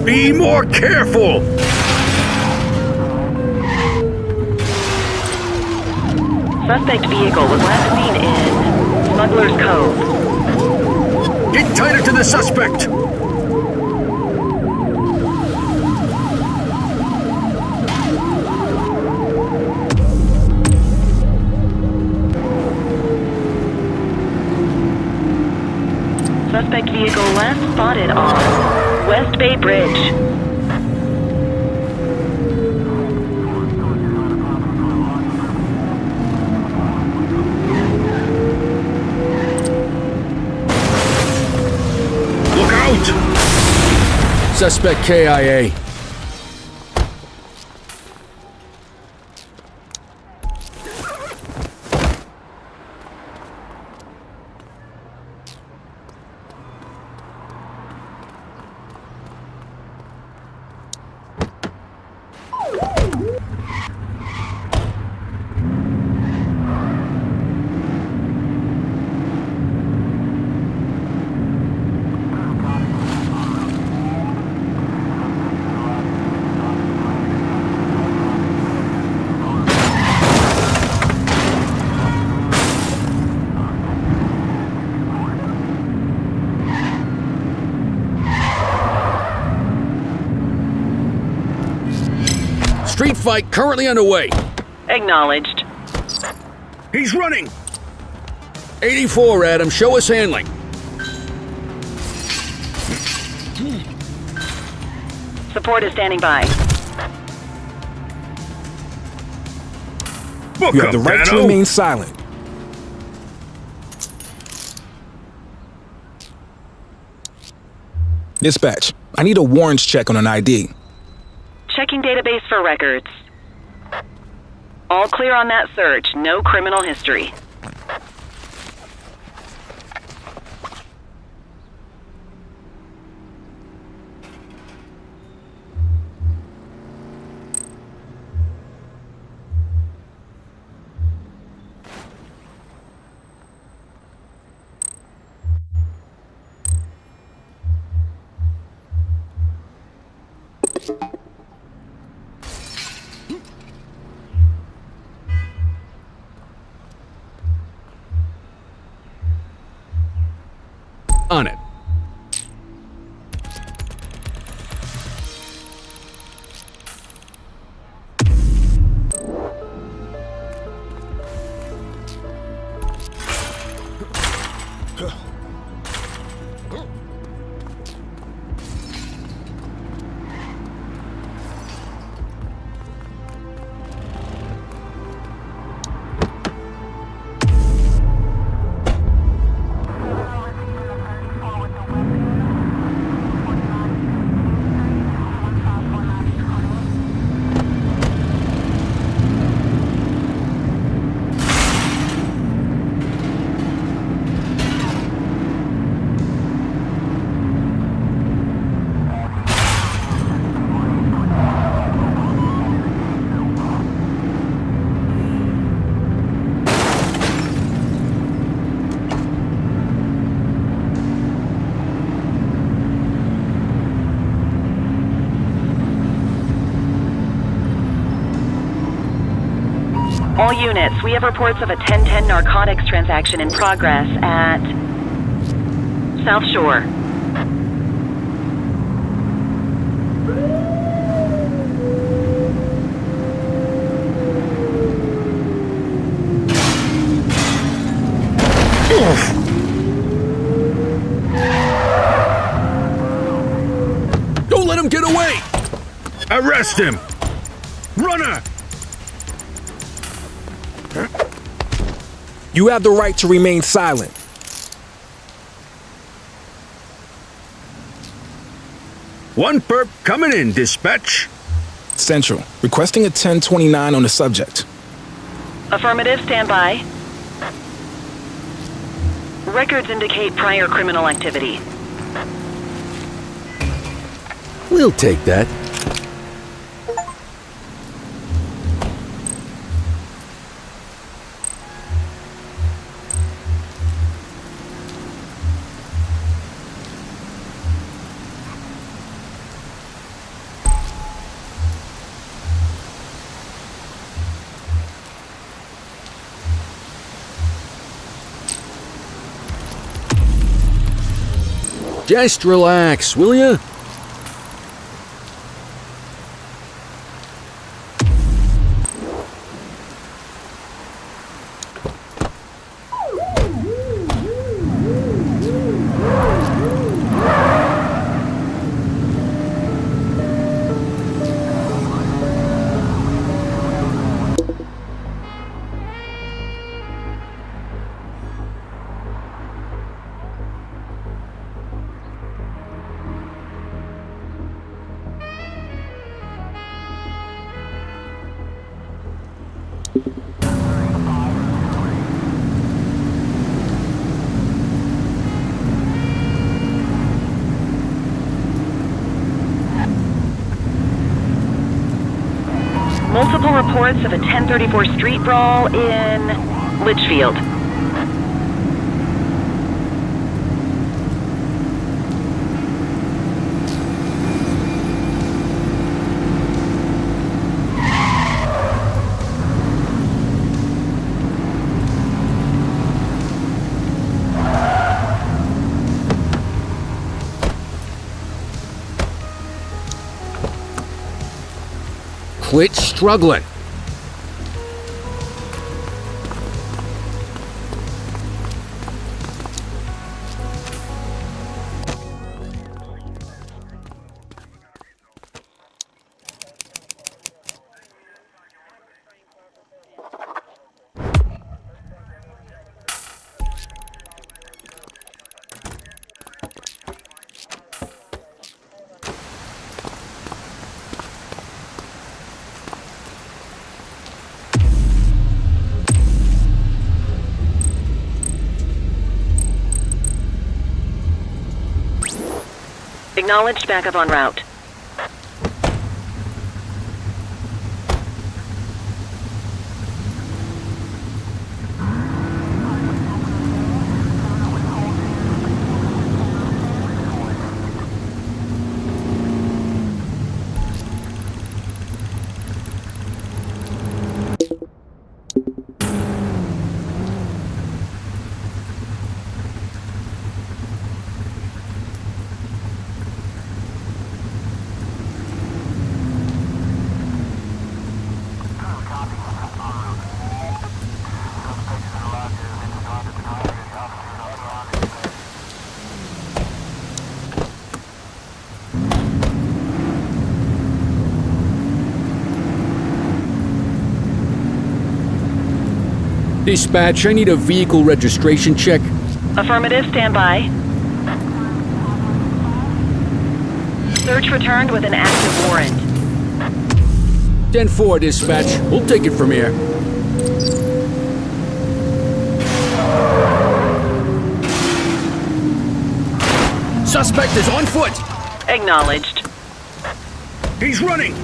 Be more careful! Suspect vehicle was last seen in Smuggler's Cove. Get tighter to the suspect! Suspect vehicle last spotted on West Bay Bridge. Look out! Suspect KIA. Street fight currently underway. Acknowledged. He's running! 84, Adam, show us handling. Support is standing by. Book You have the right to remain silent. Dispatch, I need a warrants check on an ID. Checking database for records. All clear on that search. No criminal history. On it. All units, we have reports of a 1010 narcotics transaction in progress at South Shore. Don't let him get away! Arrest him! Runner! You have the right to remain silent. One perp coming in, dispatch. Central, requesting a 1029 on the subject. Affirmative, stand by. Records indicate prior criminal activity. We'll take that. Just relax, will ya? Multiple reports of a 1034 street brawl in Litchfield. Quit struggling. Acknowledged, backup en route. Dispatch, I need a vehicle registration check. Affirmative, stand by. Search returned with an active warrant. 10-4, dispatch. We'll take it from here. Suspect is on foot. Acknowledged. He's running!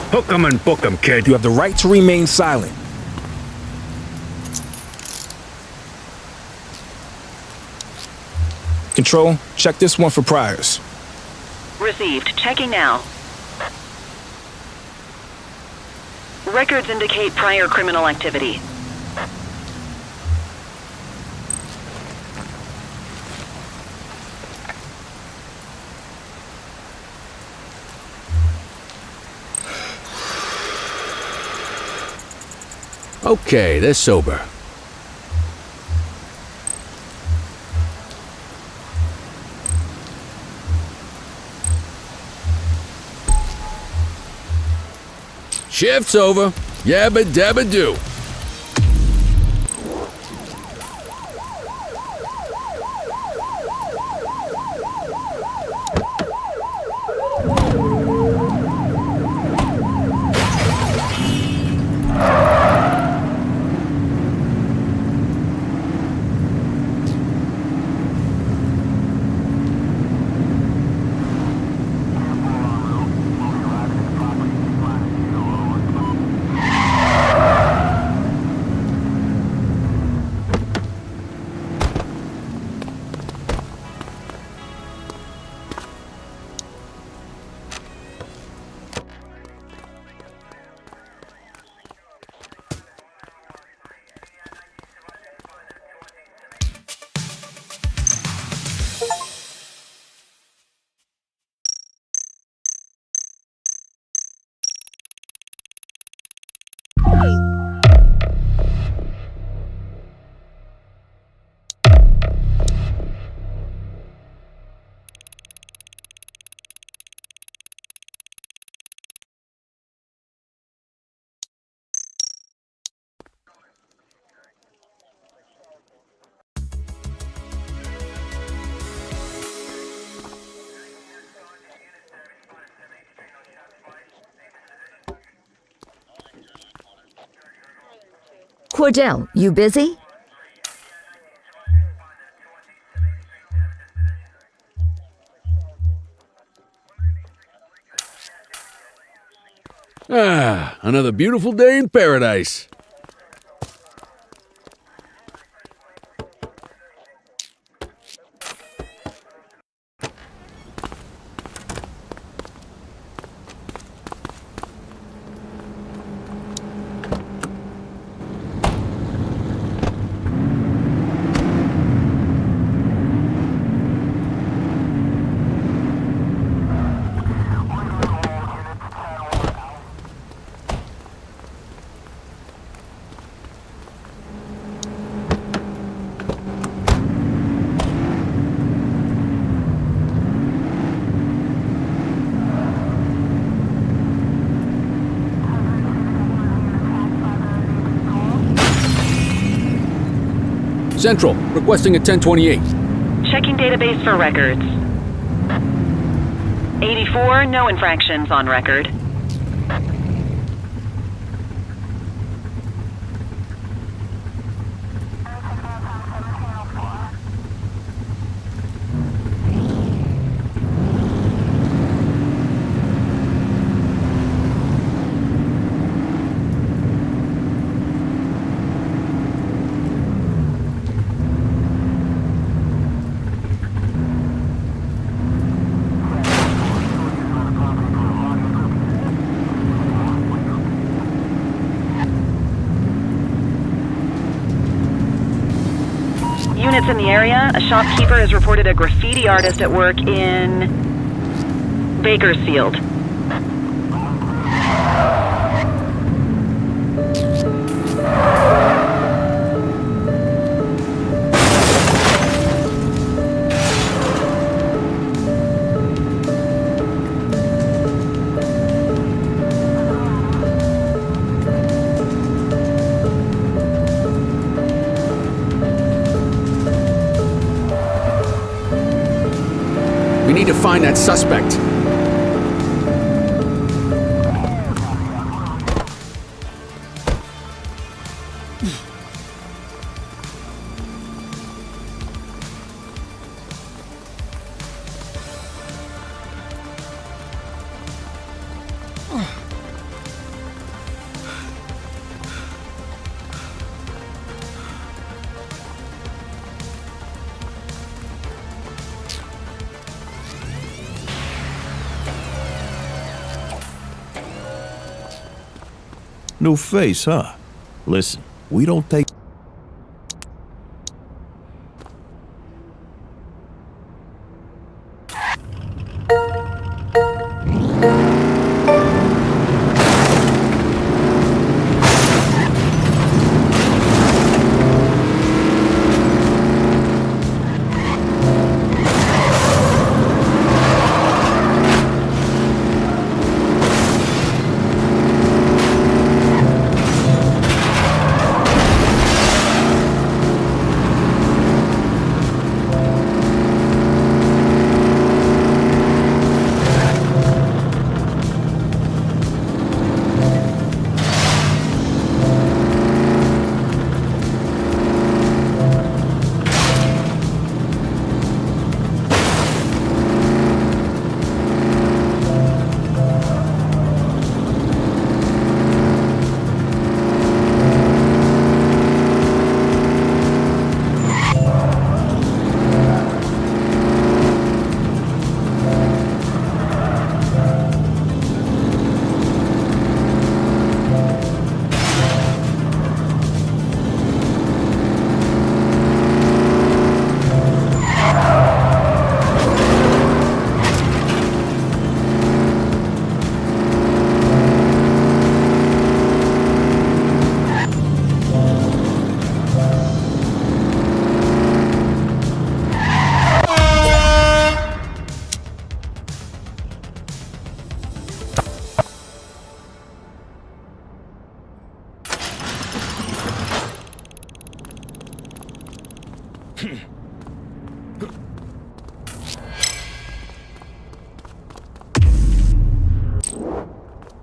Hook 'em and book 'em, kid. You have the right to remain silent. Control, check this one for priors. Received. Checking now. Records indicate prior criminal activity. Okay, they're sober. Shift's over. Yabba dabba do. Cordell, you busy? Ah, another beautiful day in paradise. Central, requesting a 1028. Checking database for records. 84, no infractions on record. from the area. A shopkeeper has reported a graffiti artist at work in Bakersfield. We need to find that suspect. New face, huh? Listen, we don't take...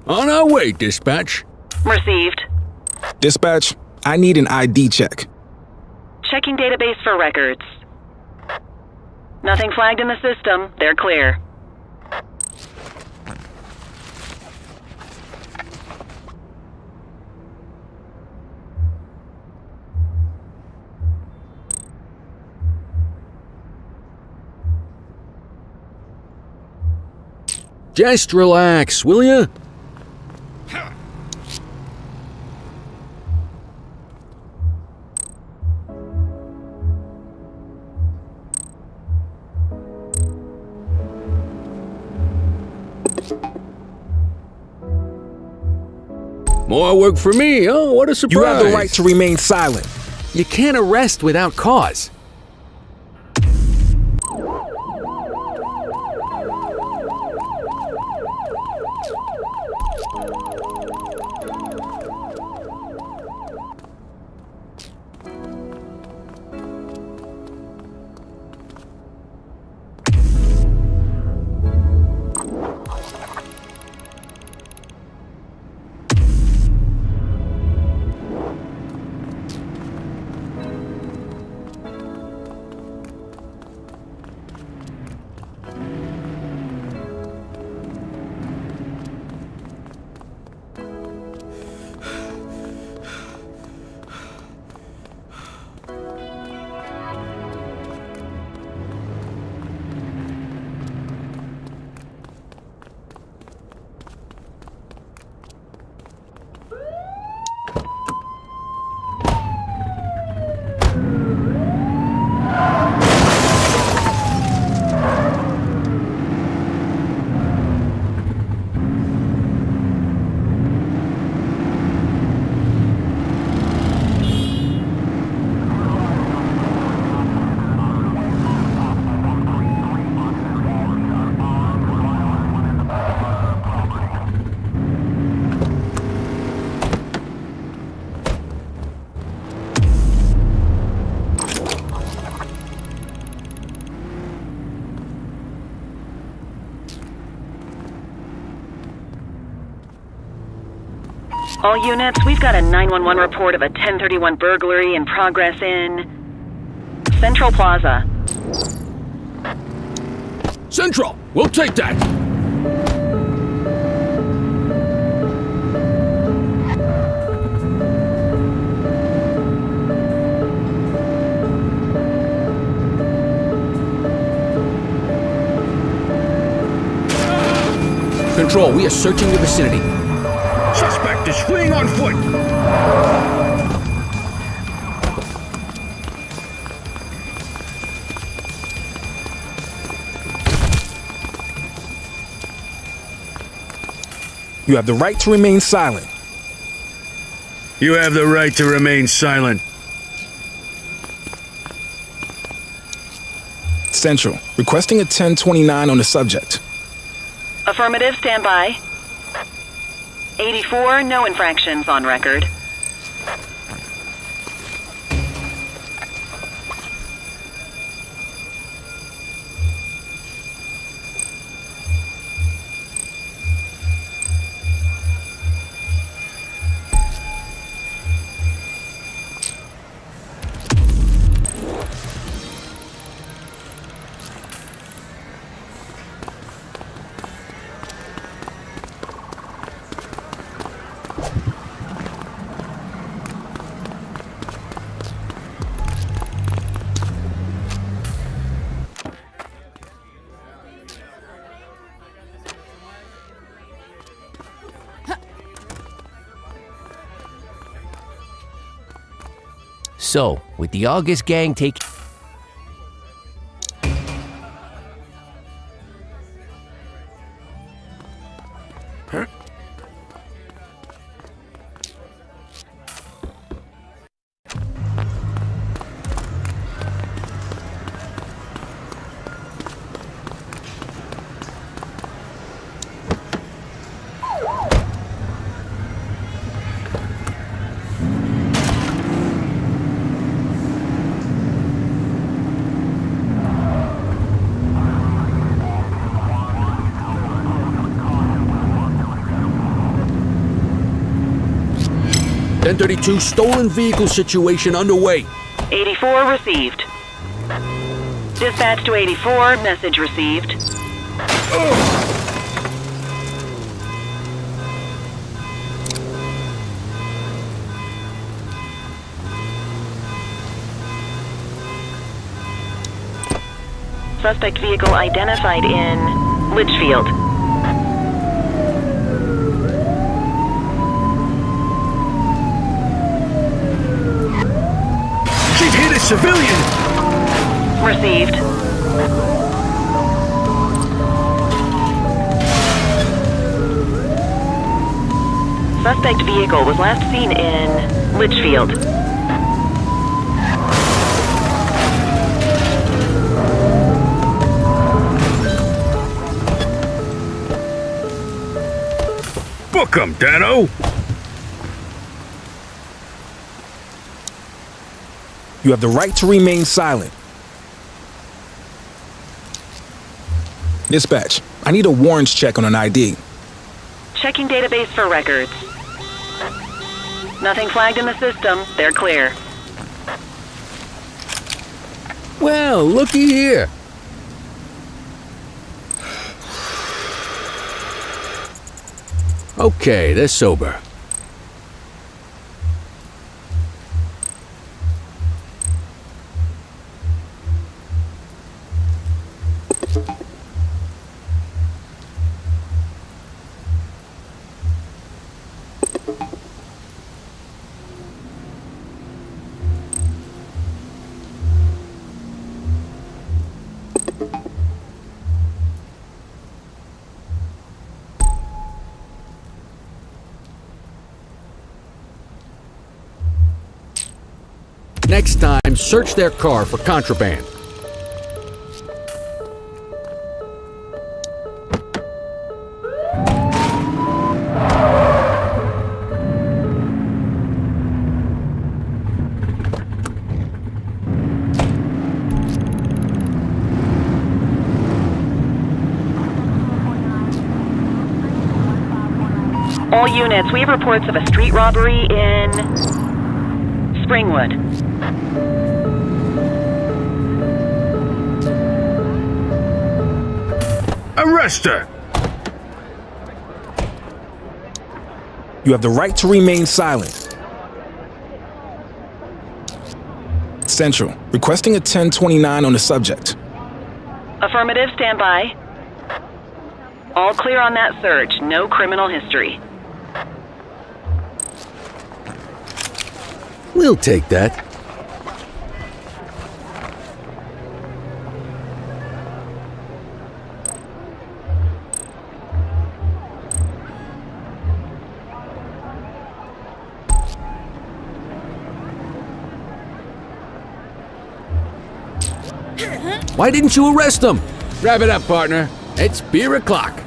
On our way, dispatch. Received. Dispatch, I need an ID check. Checking database for records. Nothing flagged in the system. They're clear. Just relax, will ya? More work for me, huh? What a surprise. You have the right to remain silent. You can't arrest without cause. All units, we've got a 911 report of a 1031 burglary in progress in Central Plaza. Central! We'll take that! Control, we are searching the vicinity. Suspect is fleeing on foot. You have the right to remain silent. You have the right to remain silent. Central, requesting a 1029 on the subject. Affirmative, stand by. 84, no infractions on record. So, with the August gang taking... .1032 stolen vehicle situation underway. 84 received. Dispatch to 84, message received. Suspect vehicle identified in Litchfield. Hit a civilian! Received. Suspect vehicle was last seen in Litchfield. Book 'em, Dano! You have the right to remain silent. Dispatch, I need a warrants check on an ID. Checking database for records. Nothing flagged in the system. They're clear. Well, looky here. Okay, they're sober. Next time, search their car for contraband. All units, we have reports of a street robbery in Springwood. Arrest her! You have the right to remain silent. Central, requesting a 1029 on the subject. Affirmative, stand by. All clear on that search, no criminal history. We'll take that. Why didn't you arrest them? Wrap it up, partner. It's beer o'clock.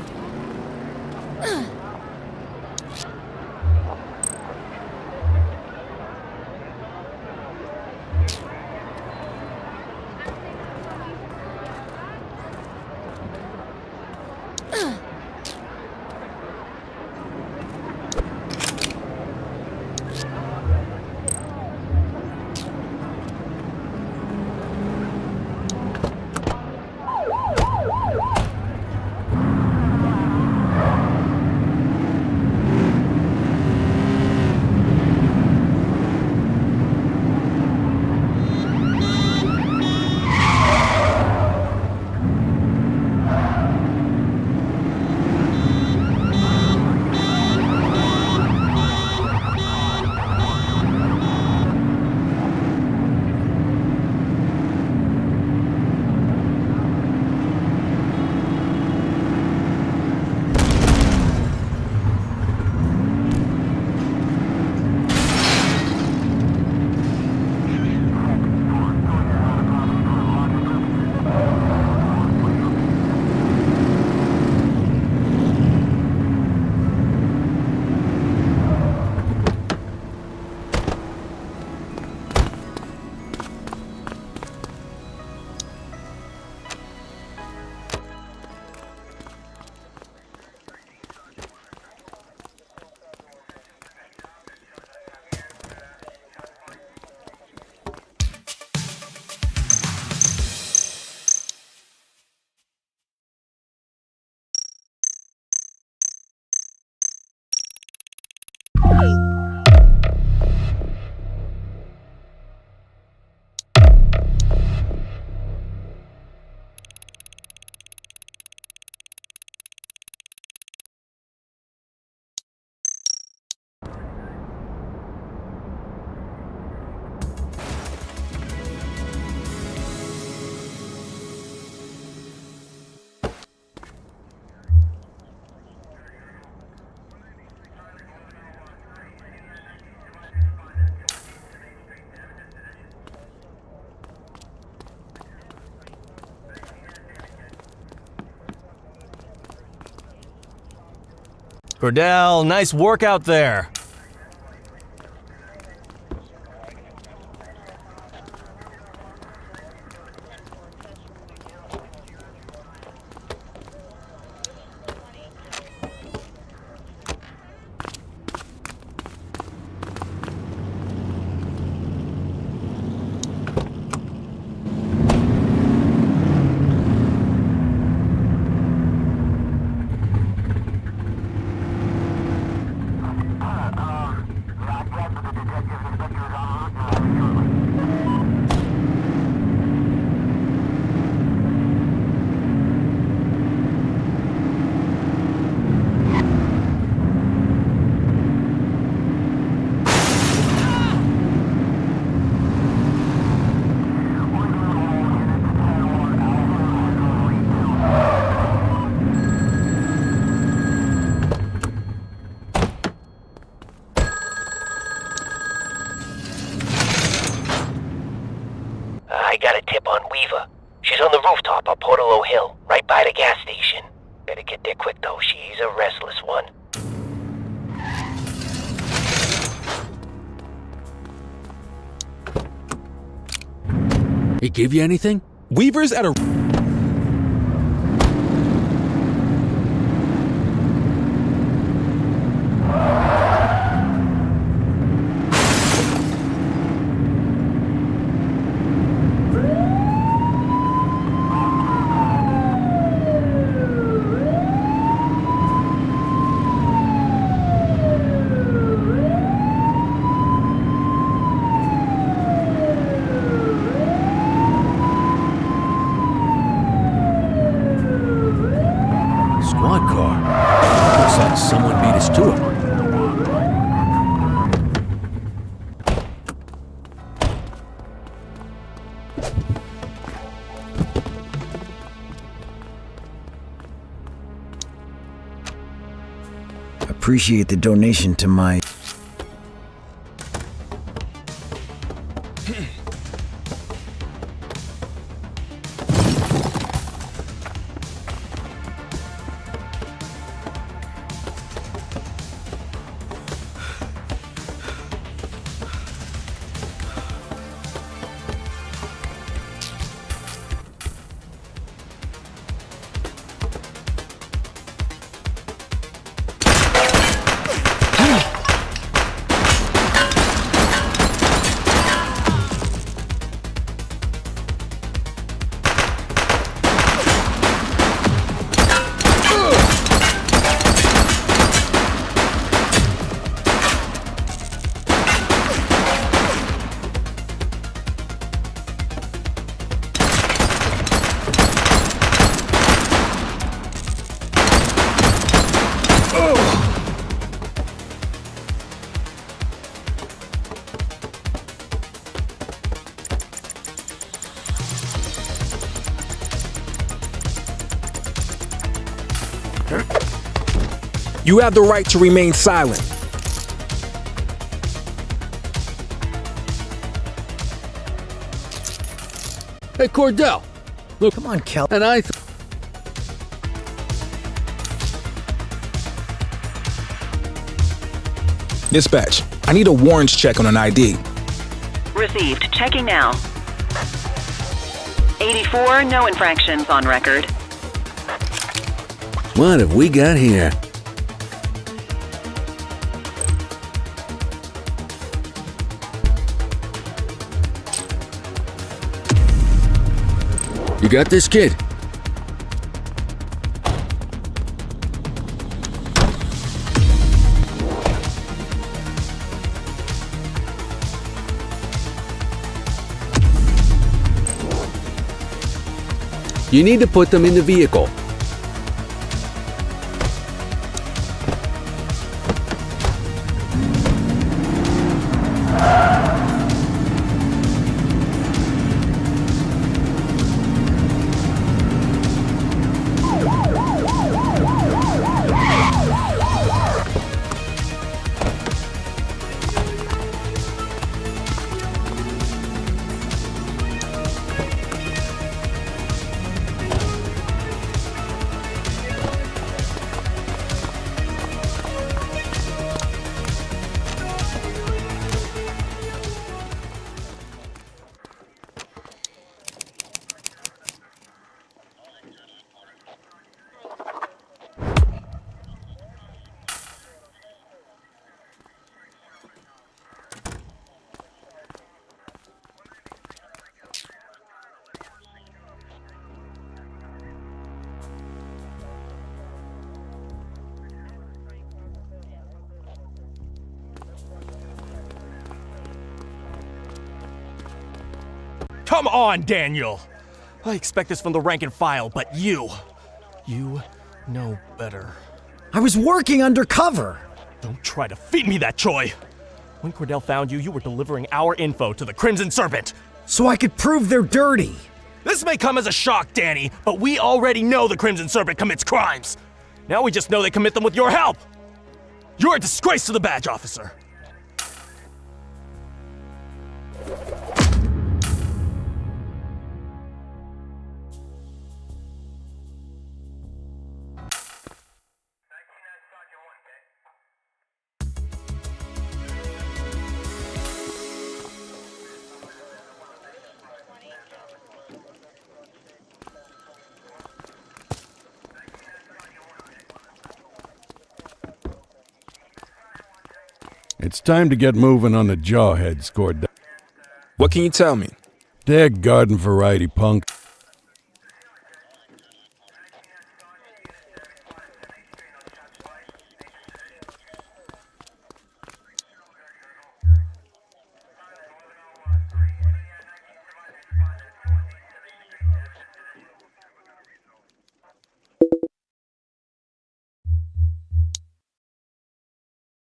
Cordell, nice work out there. I got a tip on Weaver. She's on the rooftop of Portalo Hill, right by the gas station. Better get there quick though, she's a restless one. He give you anything? Weaver's at a... to him. Appreciate the donation to my... You have the right to remain silent. Hey, Cordell. Look, come on, Kel. And I... Dispatch, I need a warrants check on an ID. Received. Checking now. 84, no infractions on record. What have we got here? You got this, kid? You need to put them in the vehicle. Come on, Daniel! I expect this from the rank and file, but you know better. I was working undercover! Don't try to feed me that, Troy! When Cordell found you, you were delivering our info to the Crimson Serpent! So I could prove they're dirty! This may come as a shock, Danny, but we already know the Crimson Serpent commits crimes! Now we just know they commit them with your help! You're a disgrace to the badge officer! It's time to get moving on the jawhead, Cordell. What can you tell me? They're garden variety punk.